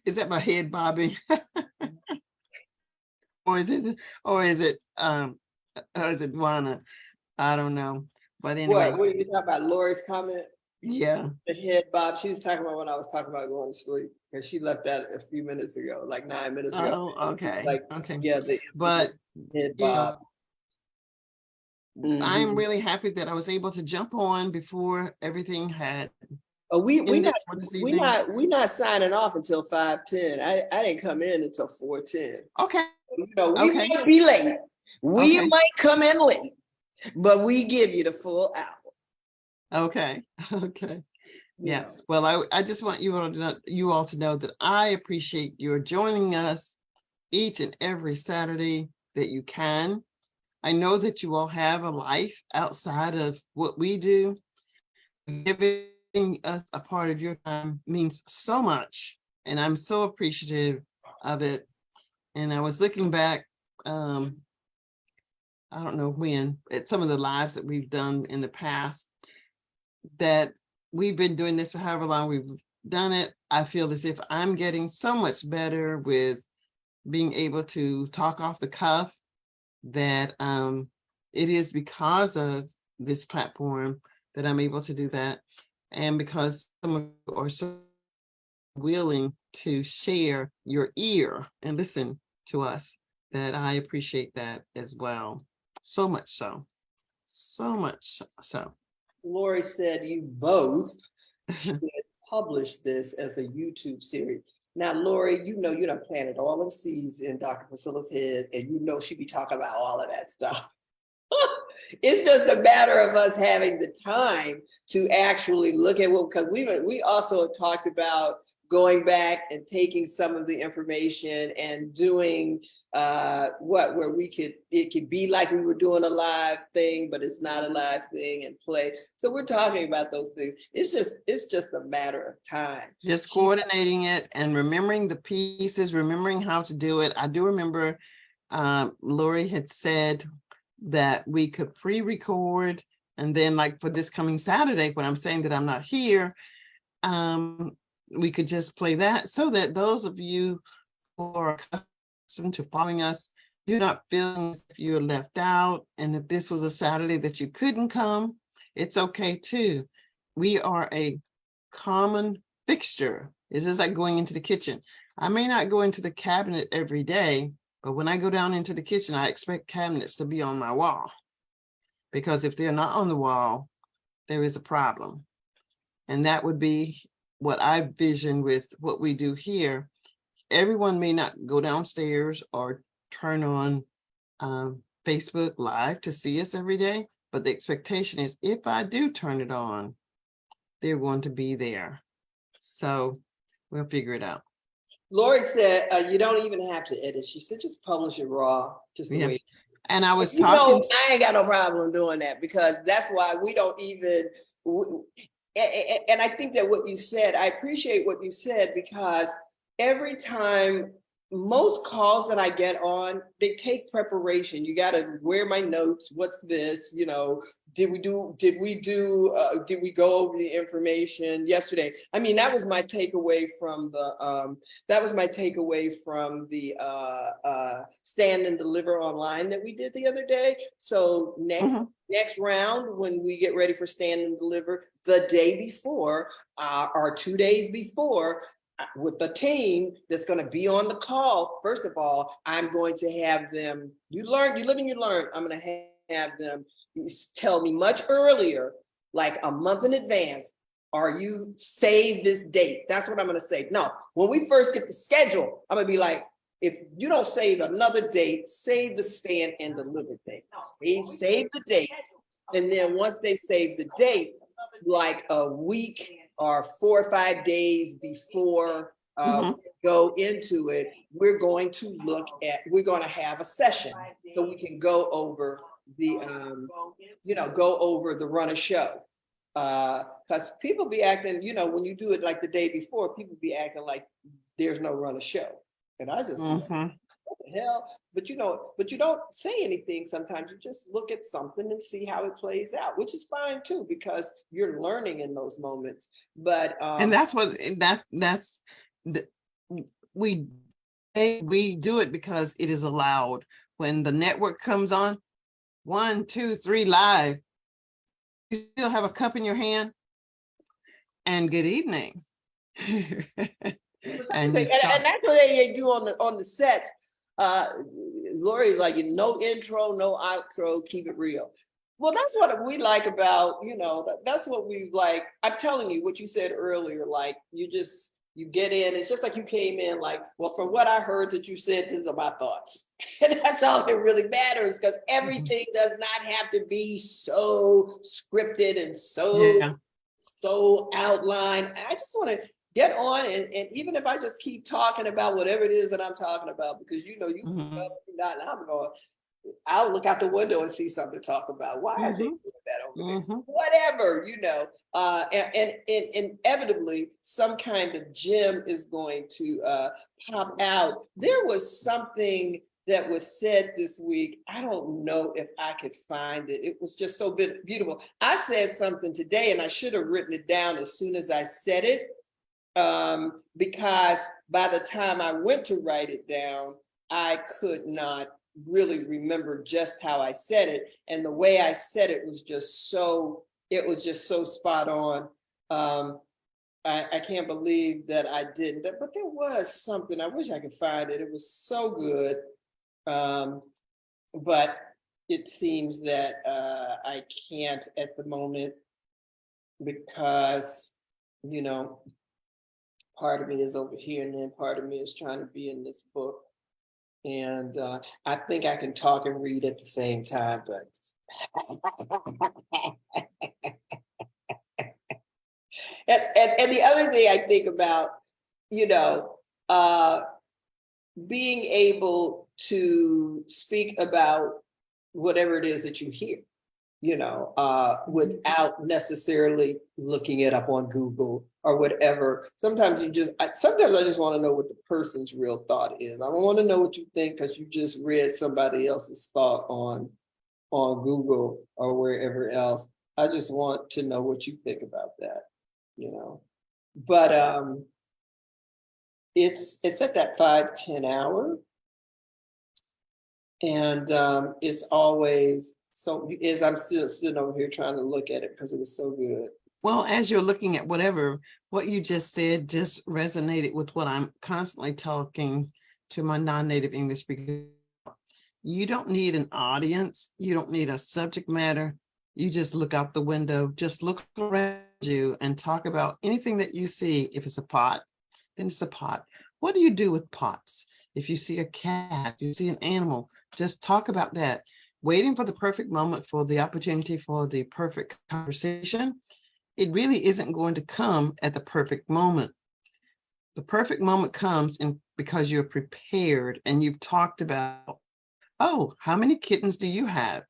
Is that my head bobbing? or is it or is it Dwana? I don't know. But anyway, What are you talking about? Lori's comment? yeah. The head bob. She was talking about when I was talking about going to sleep, because she left that a few minutes ago, like 9 minutes ago. Oh, okay. Like, Okay. yeah, the But head you know, bob. I'm Mhm. really happy that I was able to jump on before everything had Oh, we ended not for this we evening. not we not signing off until 5:10. I didn't come in until 4:10. Okay. You know, we Okay. might be late. We Okay. might come in late, but we give you the full hour. Okay. Okay. You Yeah. know. Well, I just want you all to know that I appreciate your joining us each and every Saturday that you can. I know that you all have a life outside of what we do. Giving us a part of your time means so much, and I'm so appreciative of it. And I was looking back, I don't know when, at some of the lives that we've done in the past, that we've been doing this for however long we've done it. I feel as if I'm getting so much better with being able to talk off the cuff, that it is because of this platform that I'm able to do that. And because some of you are so willing to share your ear and listen to us, that I appreciate that as well. So much so. So much so. Lori said you both should publish this as a YouTube series. Now, Lori, you know you done planted all them seeds in Dr. Priscilla's head, and you know she be talking about all of that stuff. It's just a matter of us having the time to actually look at what, because we also talked about going back and taking some of the information and doing where it could be like we were doing a live thing, but it's not a live thing, and play. So we're talking about those things. It's just a matter of time. Just coordinating it and remembering the pieces, remembering how to do it. I do remember Lori had said that we could pre-record, and then like for this coming Saturday, when I'm saying that I'm not here, we could just play that, so that those of you who are accustomed to following us, you're not feeling as if you're left out. And if this was a Saturday that you couldn't come, it's okay too. We are a common fixture. It's just like going into the kitchen. I may not go into the cabinet every day, but when I go down into the kitchen, I expect cabinets to be on my wall. Because if they're not on the wall, there is a problem. And that would be what I vision with what we do here. Everyone may not go downstairs or turn on Facebook Live to see us every day, but the expectation is if I do turn it on, they're going to be there. So we'll figure it out. Lori said you don't even have to edit. She said just publish it raw, just the way. And I was You talking. know, I ain't got no problem doing that, because that's why we don't even. And I think that what you said, I appreciate what you said, because every time, most calls that I get on, they take preparation. You got to, where my notes? What's this? You know, did we go over the information yesterday? I mean, that was my takeaway from the stand and deliver online that we did the other day. So next round, when we get ready for stand and deliver, the day before or 2 days before, with the team that's going to be on the call, first of all, I'm going to have them, you live and you learn. I'm going to have them tell me much earlier, like a month in advance, are you save this date? That's what I'm going to say. No, when we first get the schedule, I'm going to be like, if you don't save another date, save the stand and deliver date. Save the date And then once they save the date, like a week or 4 or 5 days before Mhm. go into it, we're going to have a session so we can go over the, go over the run of show. Because people be acting, when you do it like the day before, people be acting like there's no run of show. And I just, Mhm. what the hell? But you don't say anything sometimes. You just look at something and see how it plays out, which is fine too, because you're learning in those moments. But And that's what that's the, we we do it because it is allowed. When the network comes on, 1, 2, 3 live, you still have a cup in your hand and good evening. And you start. and that's what they do on the sets. Lori, like, no intro, no outro, keep it real. Well, that's what we like about, that's what we like. I'm telling you what you said earlier, like you get in, it's just like you came in like, well, from what I heard that you said, these are my thoughts. And that's all that really matters, because everything does not have to be so scripted and Yeah. so outlined. I just want to get on, and even if I just keep talking about whatever it is that I'm talking about, because Mhm. I'll look out the window and see something to talk about. Why are they Mhm. doing that over there? Mhm. Whatever, and inevitably some kind of gem is going to pop out. There was something that was said this week. I don't know if I could find it. It was just so beautiful. I said something today, and I should have written it down as soon as I said it, because by the time I went to write it down, I could not really remember just how I said it. And the way I said it was just so spot on. I can't believe that I didn't, but there was something. I wish I could find it. It was so good. But it seems that I can't at the moment, because, part of me is over here and then part of me is trying to be in this book. And I think I can talk and read at the same time, but and the other thing I think about, uh, being able to speak about whatever it is that you hear, without necessarily looking it up on Google or whatever. Sometimes I just want to know what the person's real thought is. I don't want to know what you think because you just read somebody else's thought on Google or wherever else. I just want to know what you think about that, But it's at that 5-10 hour. And it's always so, as I'm still sitting over here trying to look at it because it was so good. Well, as you're looking at whatever, what you just said just resonated with what I'm constantly talking to my non-native English speakers. You don't need an audience. You don't need a subject matter. You just look out the window, just look around you and talk about anything that you see. If it's a pot, then it's a pot. What do you do with pots? If you see a cat, you see an animal, just talk about that. Waiting for the perfect moment, for the opportunity, for the perfect conversation, it really isn't going to come at the perfect moment. The perfect moment comes in because you're prepared and you've talked about, oh, how many kittens do you have?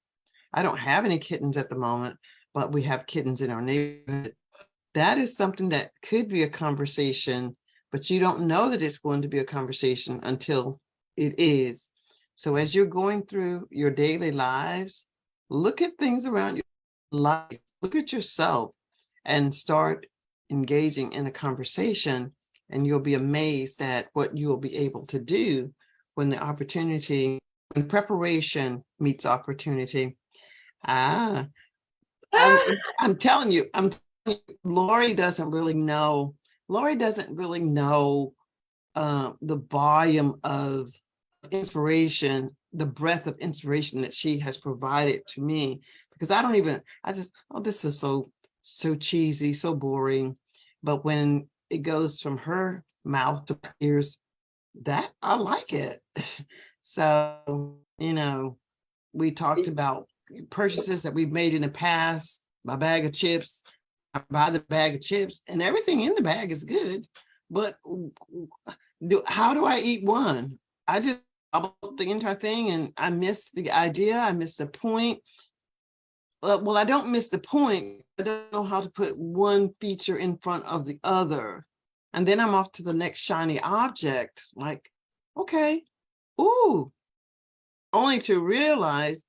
I don't have any kittens at the moment, but we have kittens in our neighborhood. That is something that could be a conversation, but you don't know that it's going to be a conversation until it is. So as you're going through your daily lives, look at things around your life, look at yourself, and start engaging in a conversation, and you'll be amazed at what you will be able to do when preparation meets opportunity. Ah, I'm, I'm telling you, Lori doesn't really know. Lori doesn't really know the volume of inspiration, the breadth of inspiration that she has provided to me. Because this is so cheesy, so boring. But when it goes from her mouth to my ears, that I like it. So, we talked about purchases that we've made in the past, my bag of chips, I buy the bag of chips and everything in the bag is good. But how do I eat one? I just gobbled the entire thing and I missed the idea. I missed the point. Well, I don't miss the point. I don't know how to put one feature in front of the other. And then I'm off to the next shiny object. Like, okay, ooh, only to realize,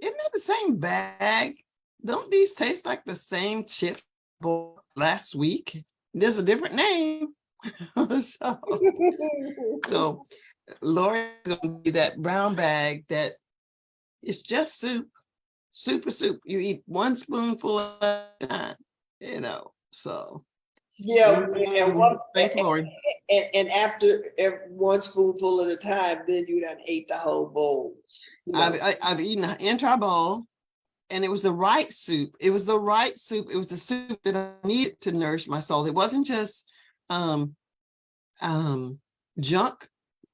isn't that the same bag? Don't these taste like the same chip last week? There's a different name. so Lori's gonna be that brown bag that is just soup. Super soup. You eat one spoonful at a time, so. Yeah, Thanks, Lori. and after one spoonful at a time, then you done ate the whole bowl. I've eaten an entire bowl, and it was the right soup. It was the right soup. It was the soup that I needed to nourish my soul. It wasn't just junk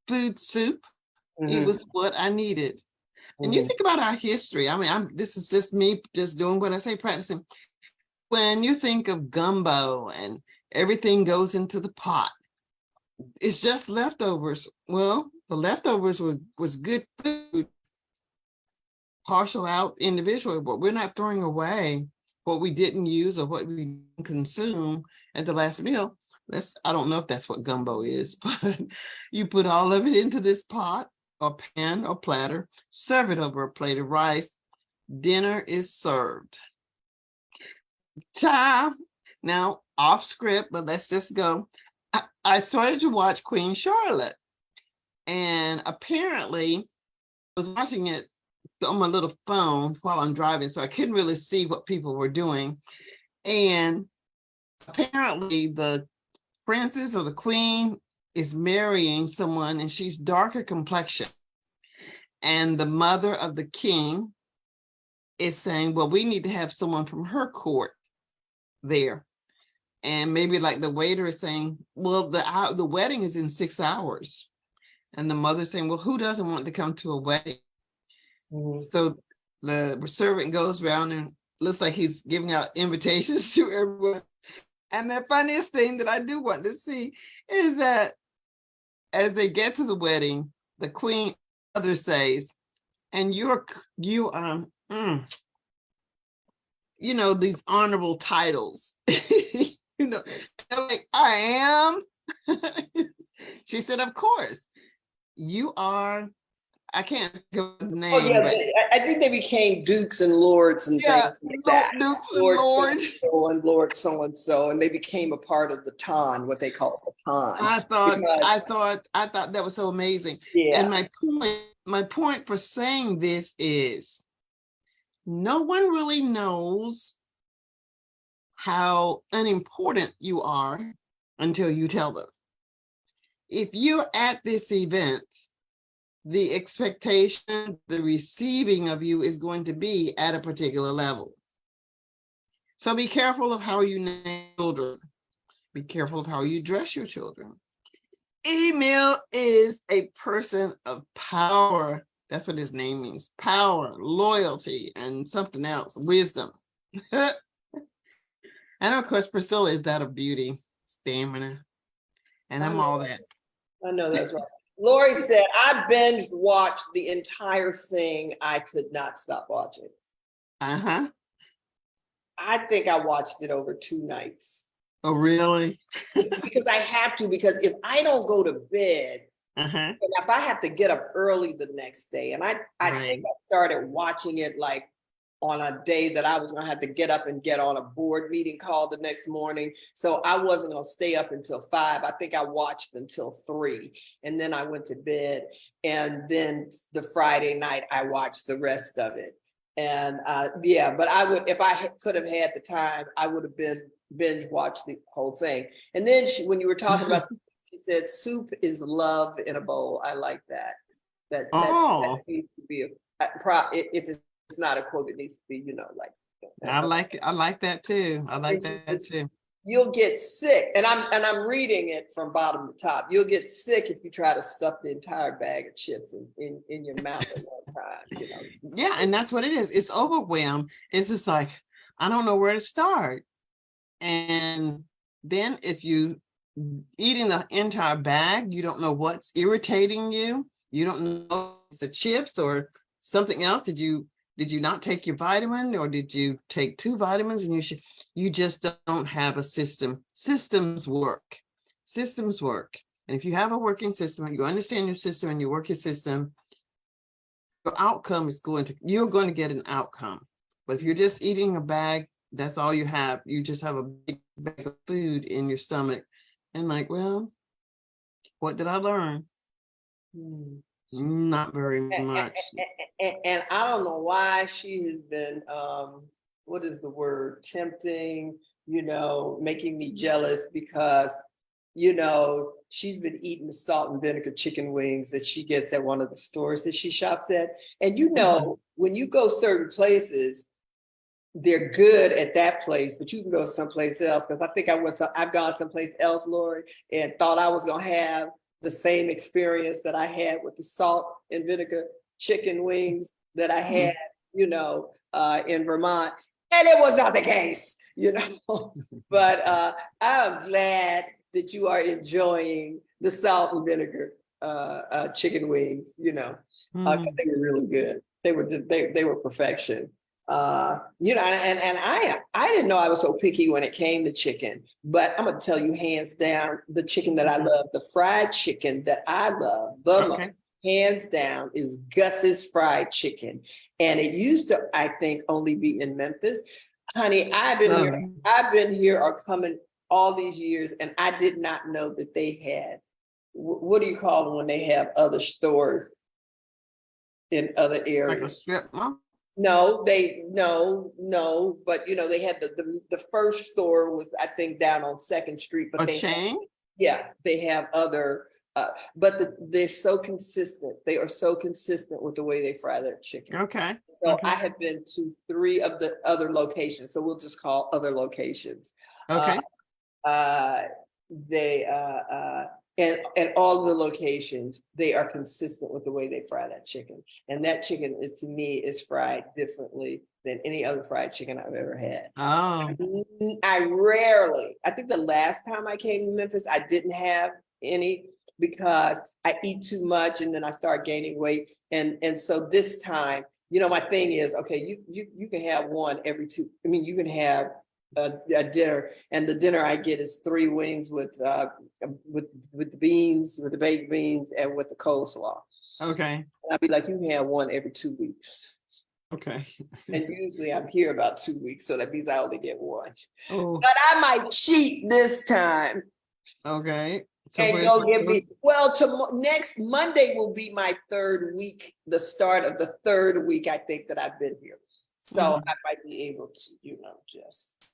food soup. It was what I needed. And you think about our history. I mean, this is just me just doing what I say, practicing. When you think of gumbo and everything goes into the pot, it's just leftovers. Well, the leftovers was good food, partial out individually, but we're not throwing away what we didn't use or what we didn't consume at the last meal. I don't know if that's what gumbo is, but you put all of it into this pot or pan or platter, serve it over a plate of rice. Dinner is served. Time now off script, but let's just go. I started to watch Queen Charlotte, and apparently I was watching it on my little phone while I'm driving, so I couldn't really see what people were doing. And apparently the princess or the queen is marrying someone and she's darker complexion. And the mother of the king is saying, well, we need to have someone from her court there. And maybe like the waiter is saying, well, the wedding is in 6 hours. And the mother saying, well, who doesn't want to come to a wedding? So the servant goes around and looks like he's giving out invitations to everyone. And the funniest thing that I do want to see is that as they get to the wedding, the queen mother says, and these honorable titles, like, I am. She said, of course, you are. I can't give the name. Oh yeah, but I think they became dukes and lords and things like that. Dukes and lords. And Lord so and so, and they became a part of the ton, what they call the ton. I thought that was so amazing. Yeah. And my point for saying this is, no one really knows how unimportant you are until you tell them. If you're at this event, the expectation, the receiving of you is going to be at a particular level. So be careful of how you name children. Be careful of how you dress your children. Emil is a person of power. That's what his name means. Power, loyalty, and something else, wisdom. And of course, Priscilla is that of beauty, stamina, and I'm all that. I know that's right. Lori said, I binge watched the entire thing. I could not stop watching. Uh-huh. I think I watched it over 2 nights. Oh, really? Because I have to, because if I don't go to bed, and if I have to get up early the next day, and I think I started watching it like on a day that I was gonna have to get up and get on a board meeting call the next morning. So I wasn't gonna stay up until 5. I think I watched until 3, and then I went to bed. And then the Friday night, I watched the rest of it. And but I would, if I could have had the time, I would have been binge watched the whole thing. And then when you were talking about, she said, soup is love in a bowl. I like that. That needs to be if it's not a quote, it needs to be, like. I like that too. I like that too. You'll get sick, and I'm reading it from bottom to top. You'll get sick if you try to stuff the entire bag of chips in your mouth at one You know, Yeah, and that's what it is. It's overwhelm. It's just like, I don't know where to start. And then if you eating the entire bag, you don't know what's irritating you. You don't know if it's the chips or something else. Did you not take your vitamin, or did you take two vitamins and you just don't have a system. Systems work. Systems work. And if you have a working system and you understand your system and you work your system, your outcome is you're going to get an outcome. But if you're just eating a bag, that's all you have. You just have a big bag of food in your stomach. And like, well, what did I learn? hmm. Not very much. And I don't know why she has been, what is the word, tempting, making me jealous because, she's been eating the salt and vinegar chicken wings that she gets at one of the stores that she shops at. And when you go certain places, they're good at that place, but you can go someplace else. Because I think I've gone someplace else, Lori, and thought I was gonna have the same experience that I had with the salt and vinegar chicken wings that I had, in Vermont, and it was not the case, But I'm glad that you are enjoying the salt and vinegar chicken wings, 'cause they were really good. They were perfection. And I didn't know I was so picky when it came to chicken, but I'm gonna tell you hands down, the chicken that I love, the fried chicken that I love the most, hands down, is Gus's fried chicken. And it used to, I think, only be in Memphis. Honey, I've been here or coming all these years, and I did not know that they had, what do you call them when they have other stores in other areas? Like a strip mall? No, but they had the first store was, I think, down on Second Street, but they have other, but they're so consistent. They are so consistent with the way they fry their chicken. Okay. So I have been to 3 of the other locations, so we'll just call other locations. Okay. They and all of the locations, they are consistent with the way they fry that chicken. And that chicken is, to me, is fried differently than any other fried chicken I've ever had. Oh. I think the last time I came to Memphis, I didn't have any because I eat too much and then I start gaining weight. And so this time, my thing is, okay, you can have one every two. I mean, you can have a dinner, and the dinner I get is 3 wings with the beans, with the baked beans, and with the coleslaw. Okay. And I'd be like, you can have one every 2 weeks. Okay. And usually I'm here about 2 weeks, so that means I only get one. Oh. But I might cheat this time. Okay. So and you'll give me, next Monday will be my 3rd week, the start of the 3rd week, I think, that I've been here. So I might be able to, just.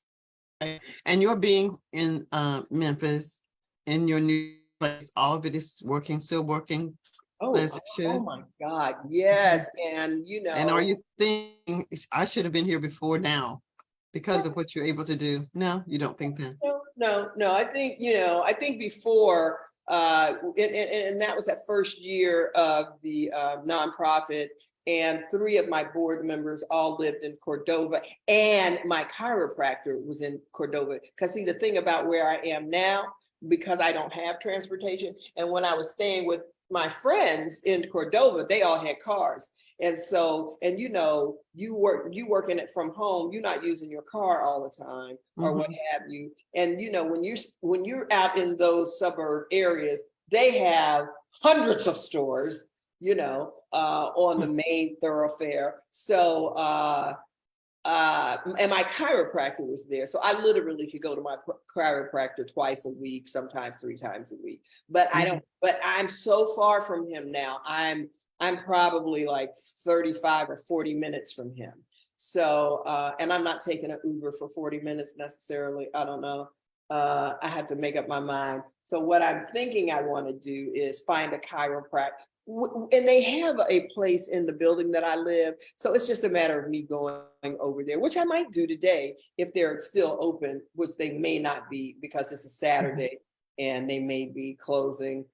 And you're being in Memphis, in your new place, all of it is still working as it should? Oh my God, yes. And And are you thinking, I should have been here before now because of what you're able to do? No, you don't think that? No. I think before, and that was that first year of the nonprofit. And 3 of my board members all lived in Cordova, and my chiropractor was in Cordova. Because see, the thing about where I am now, because I don't have transportation, and when I was staying with my friends in Cordova, they all had cars. And so, and you working it from home, you're not using your car all the time or what have you. And when you're out in those suburb areas, they have hundreds of stores, on the main thoroughfare. So, and my chiropractor was there. So I literally could go to my chiropractor twice a week, sometimes 3 times a week. But but I'm so far from him now. I'm probably like 35 or 40 minutes from him. So, and I'm not taking an Uber for 40 minutes necessarily. I don't know. I had to make up my mind. So what I'm thinking I want to do is find a chiropractor. And they have a place in the building that I live. So it's just a matter of me going over there, which I might do today if they're still open, which they may not be because it's a Saturday and they may be closing.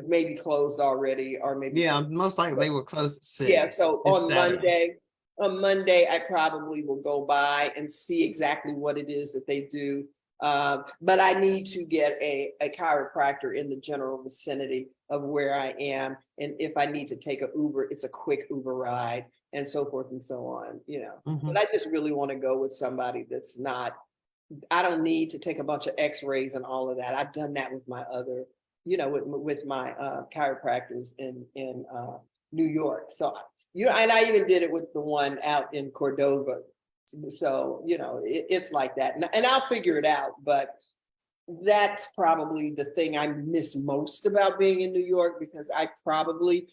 maybe closed already, or maybe. Yeah, most likely they will close at 6. Yeah, so It's on Saturday. Monday, I probably will go by and see exactly what it is that they do. But I need to get a chiropractor in the general vicinity of where I am. And if I need to take a Uber, it's a quick Uber ride and so forth and so on, you know. Mhm. But I just really want to go with somebody that's not, I don't need to take a bunch of x-rays and all of that. I've done that with my other, you know, with my chiropractors in New York. So, you know, and I even did it with the one out in Cordova. So, you know, it's like that. And I'll figure it out. But that's probably the thing I miss most about being in New York, because I probably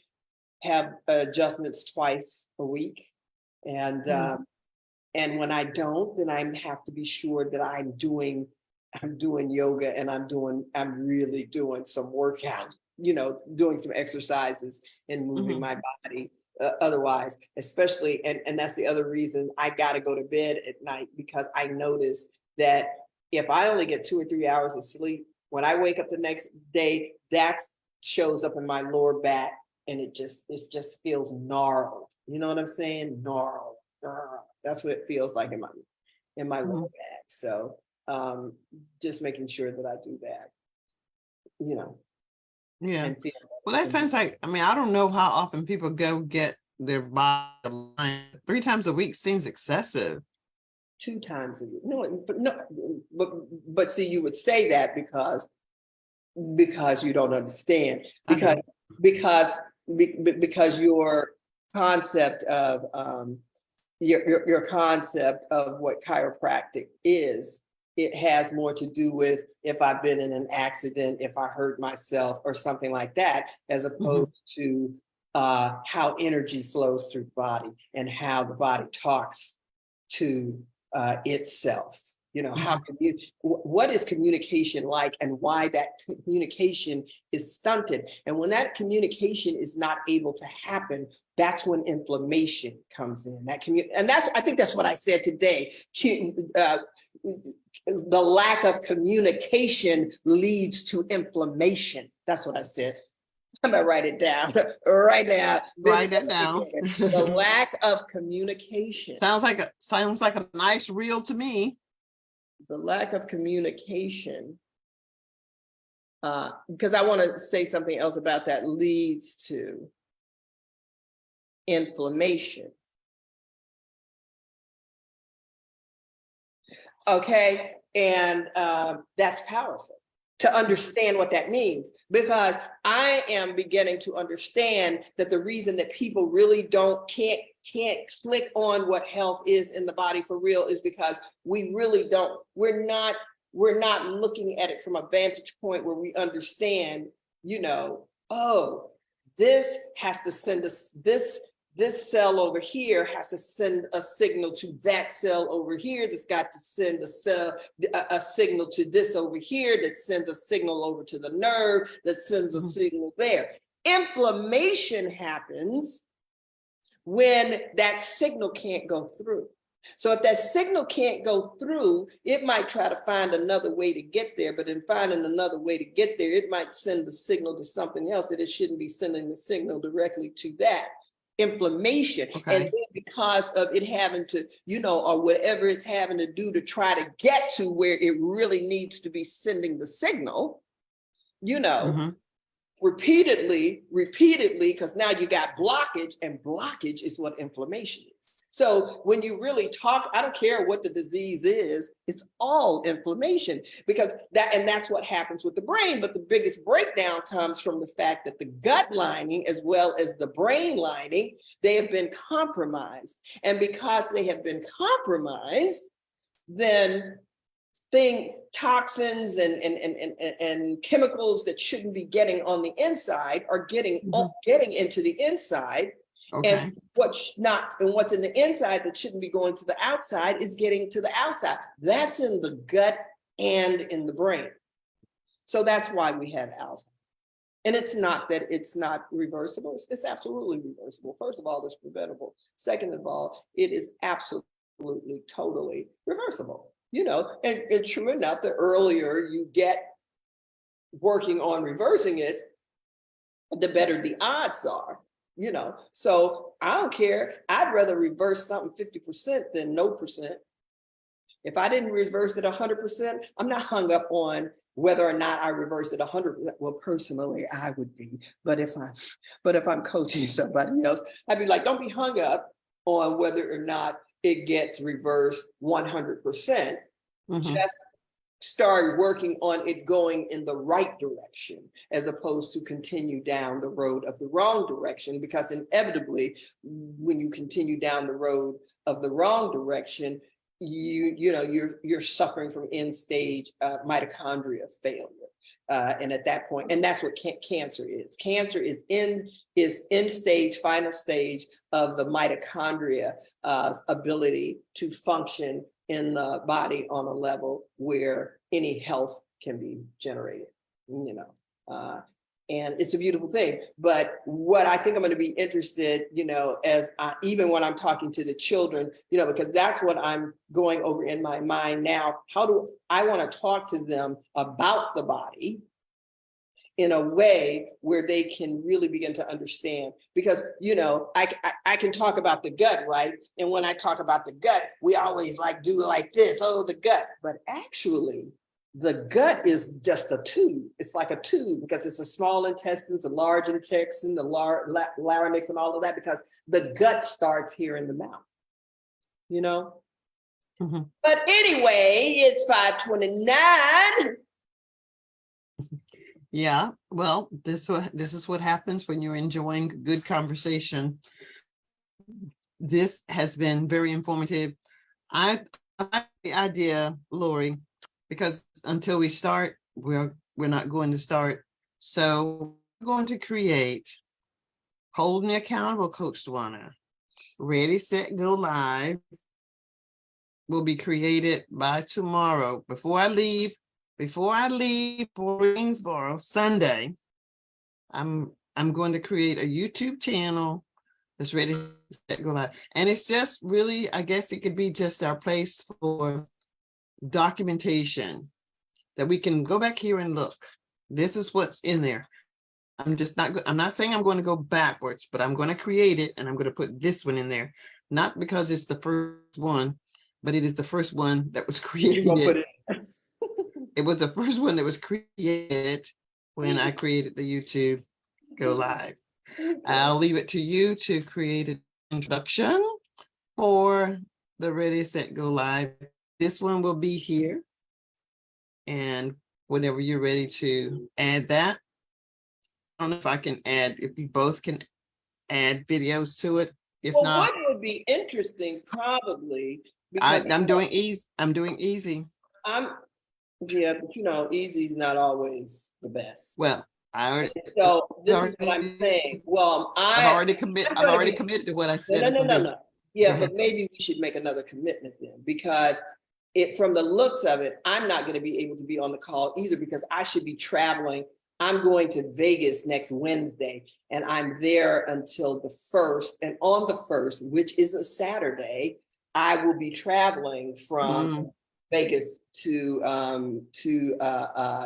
have adjustments twice a week. And Mhm. and when I don't, then I have to be sure that I'm doing yoga, and I'm really doing some workout, you know, doing some exercises and moving Mhm. my body. Otherwise, especially, and that's the other reason I got to go to bed at night, because I notice that if I only get 2 or 3 hours of sleep, when I wake up the next day, that shows up in my lower back, and it just feels gnarled. You know what I'm saying? Gnarled. That's what it feels like in my lower Mhm. back. So just making sure that I do that, you know, Yeah. and feel Well, that sounds like, I mean, I don't know how often people go get their body aligned. 3 times a week seems excessive. 2 times a week. No, but see, you would say that because you don't understand, I do. because because your concept of your concept of what chiropractic is, it has more to do with if I've been in an accident, if I hurt myself or something like that, as Mhm. opposed to how energy flows through the body and how the body talks to itself. You know, how Mhm. what is communication like, and why that communication is stunted. And when that communication is not able to happen, that's when inflammation comes in. And I think that's what I said today. The lack of communication leads to inflammation. That's what I said. I'm gonna write it down right now. Write that down. The lack of communication. Sounds like a nice reel to me. The lack of communication. Because I want to say something else about that, leads to inflammation. Okay, and that's powerful to understand what that means, because I am beginning to understand that the reason that people really can't click on what health is in the body for real is because we really don't, we're not looking at it from a vantage point where we understand, you know, oh, this has to send us this cell over here has to send a signal to that cell over here that's got to send a signal to this over here that sends a signal over to the nerve that sends a signal there. Inflammation happens when that signal can't go through. So if that signal can't go through, it might try to find another way to get there, but in finding another way to get there, it might send the signal to something else that it shouldn't be sending the signal directly to that. Inflammation. Okay. And then because of it having to, you know, or whatever it's having to do to try to get to where it really needs to be sending the signal, you know, Mhm. repeatedly, because now you got blockage, and blockage is what inflammation is. So when you really talk, I don't care what the disease is, it's all inflammation, because that's what happens with the brain. But the biggest breakdown comes from the fact that the gut lining, as well as the brain lining, they have been compromised. And because they have been compromised, then toxins and chemicals that shouldn't be getting on the inside are getting into the inside. And Okay. what's in the inside that shouldn't be going to the outside is getting to the outside. That's in the gut and in the brain. So that's why we have Alzheimer's. And it's not that it's not reversible. It's absolutely reversible. First of all, it's preventable. Second of all, it is absolutely, totally reversible. You know, and true enough, the earlier you get working on reversing it, the better the odds are, you know. So I don't care. I'd rather reverse something 50% than no percent. If I didn't reverse it 100%, I'm not hung up on whether or not I reversed it 100%. Well, personally, I would be, but if I'm coaching somebody else, I'd be like, don't be hung up on whether or not it gets reversed 100%. Mhm. Just start working on it going in the right direction, as opposed to continue down the road of the wrong direction, because inevitably, when you continue down the road of the wrong direction, you're suffering from end stage mitochondria failure. And at that point, and that's what cancer is. Cancer is end stage, final stage of the mitochondria ability to function in the body on a level where any health can be generated, you know. And it's a beautiful thing. But what I think I'm going to be interested, you know, even when I'm talking to the children, you know, because that's what I'm going over in my mind now. How do I want to talk to them about the body in a way where they can really begin to understand? Because, you know, I can talk about the gut, right? And when I talk about the gut, we always like do like this, oh, the gut. But actually, the gut is just a tube. It's like a tube because it's a small intestines, a large intestine, the larynx and all of that, because the gut starts here in the mouth, you know? Mhm. But anyway, it's 5:29. Yeah, well, this is what happens when you're enjoying good conversation. This has been very informative. I like the idea, Lori, because until we start, we're not going to start. So we're going to create Hold Me Accountable, Coach Dwania. Ready, Set, Go Live will be created by tomorrow. Before I leave for Greensboro Sunday, I'm going to create a YouTube channel that's ready to go live. And it's just really, I guess it could be just our place for documentation that we can go back here and look. This is what's in there. I'm not saying I'm going to go backwards, but I'm going to create it and I'm going to put this one in there. Not because it's the first one, but it is the first one that was You're gonna put created. It was the first one that was created when I created the YouTube Go Live. I'll leave it to you to create an introduction for the Ready, Set, Go Live. This one will be here. And whenever you're ready to add that, I don't know if I can add, if you both can add videos to it. If Well, not, what would be interesting probably, because I'm doing easy. I'm, yeah, but you know, easy's not always the best. Well, I've So this is what I'm already saying. Well, I've I'm gonna already be, committed to what I no, said I no, was no, gonna no, do. no. Go Yeah, ahead. but maybe we should make another commitment then, because from the looks of it, I'm not gonna be able to be on the call either, because I should be traveling. I'm going to Vegas next Wednesday, and I'm there until the 1st. And on the 1st, which is a Saturday, I will be traveling from Vegas to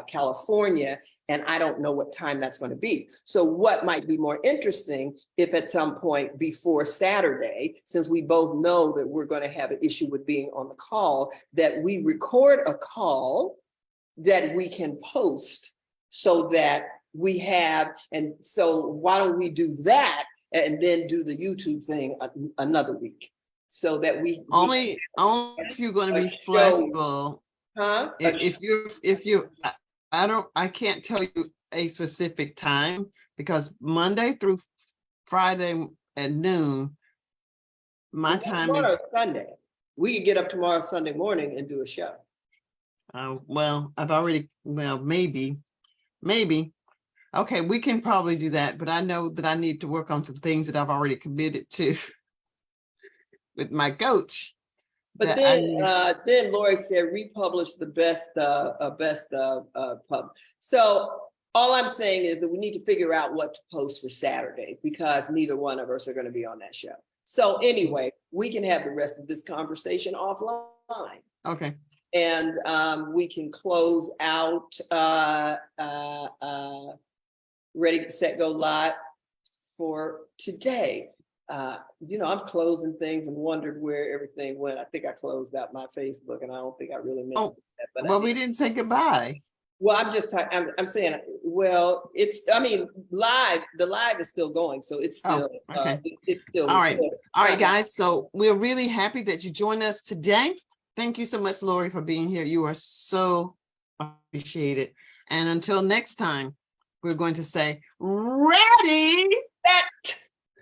California, and I don't know what time that's going to be. So what might be more interesting if at some point before Saturday, since we both know that we're going to have an issue with being on the call, that we record a call that we can post so that we have, and so why don't we do that and then do the YouTube thing another week, so that we Only if you're going to be show, flexible. huh? If I can't tell you a specific time, because Monday through Friday at noon, my time is, Tomorrow Sunday. We could get up tomorrow Sunday morning and do a show. well, maybe. Okay, we can probably do that, but I know that I need to work on some things that I've already committed to with my coach. But then Lori said republish the best pub. So all I'm saying is that we need to figure out what to post for Saturday, because neither one of us are going to be on that show. So anyway, we can have the rest of this conversation offline. Okay. And we can close out ready, set, go live for today. I'm closing things and wondered where everything went. I think I closed out my Facebook, and I don't think I really mentioned that. But Well, we didn't say goodbye. well, I'm saying, well, the live is still going, so it's still, Okay. it's still. All right. recorded. All right, guys. So we're really happy that you joined us today. Thank you so much, Lori, for being here. You are so appreciated. And until next time, we're going to say, ready,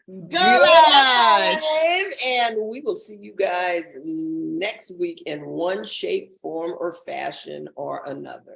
Good. go live. And we will see you guys next week in one shape, form, or fashion or another.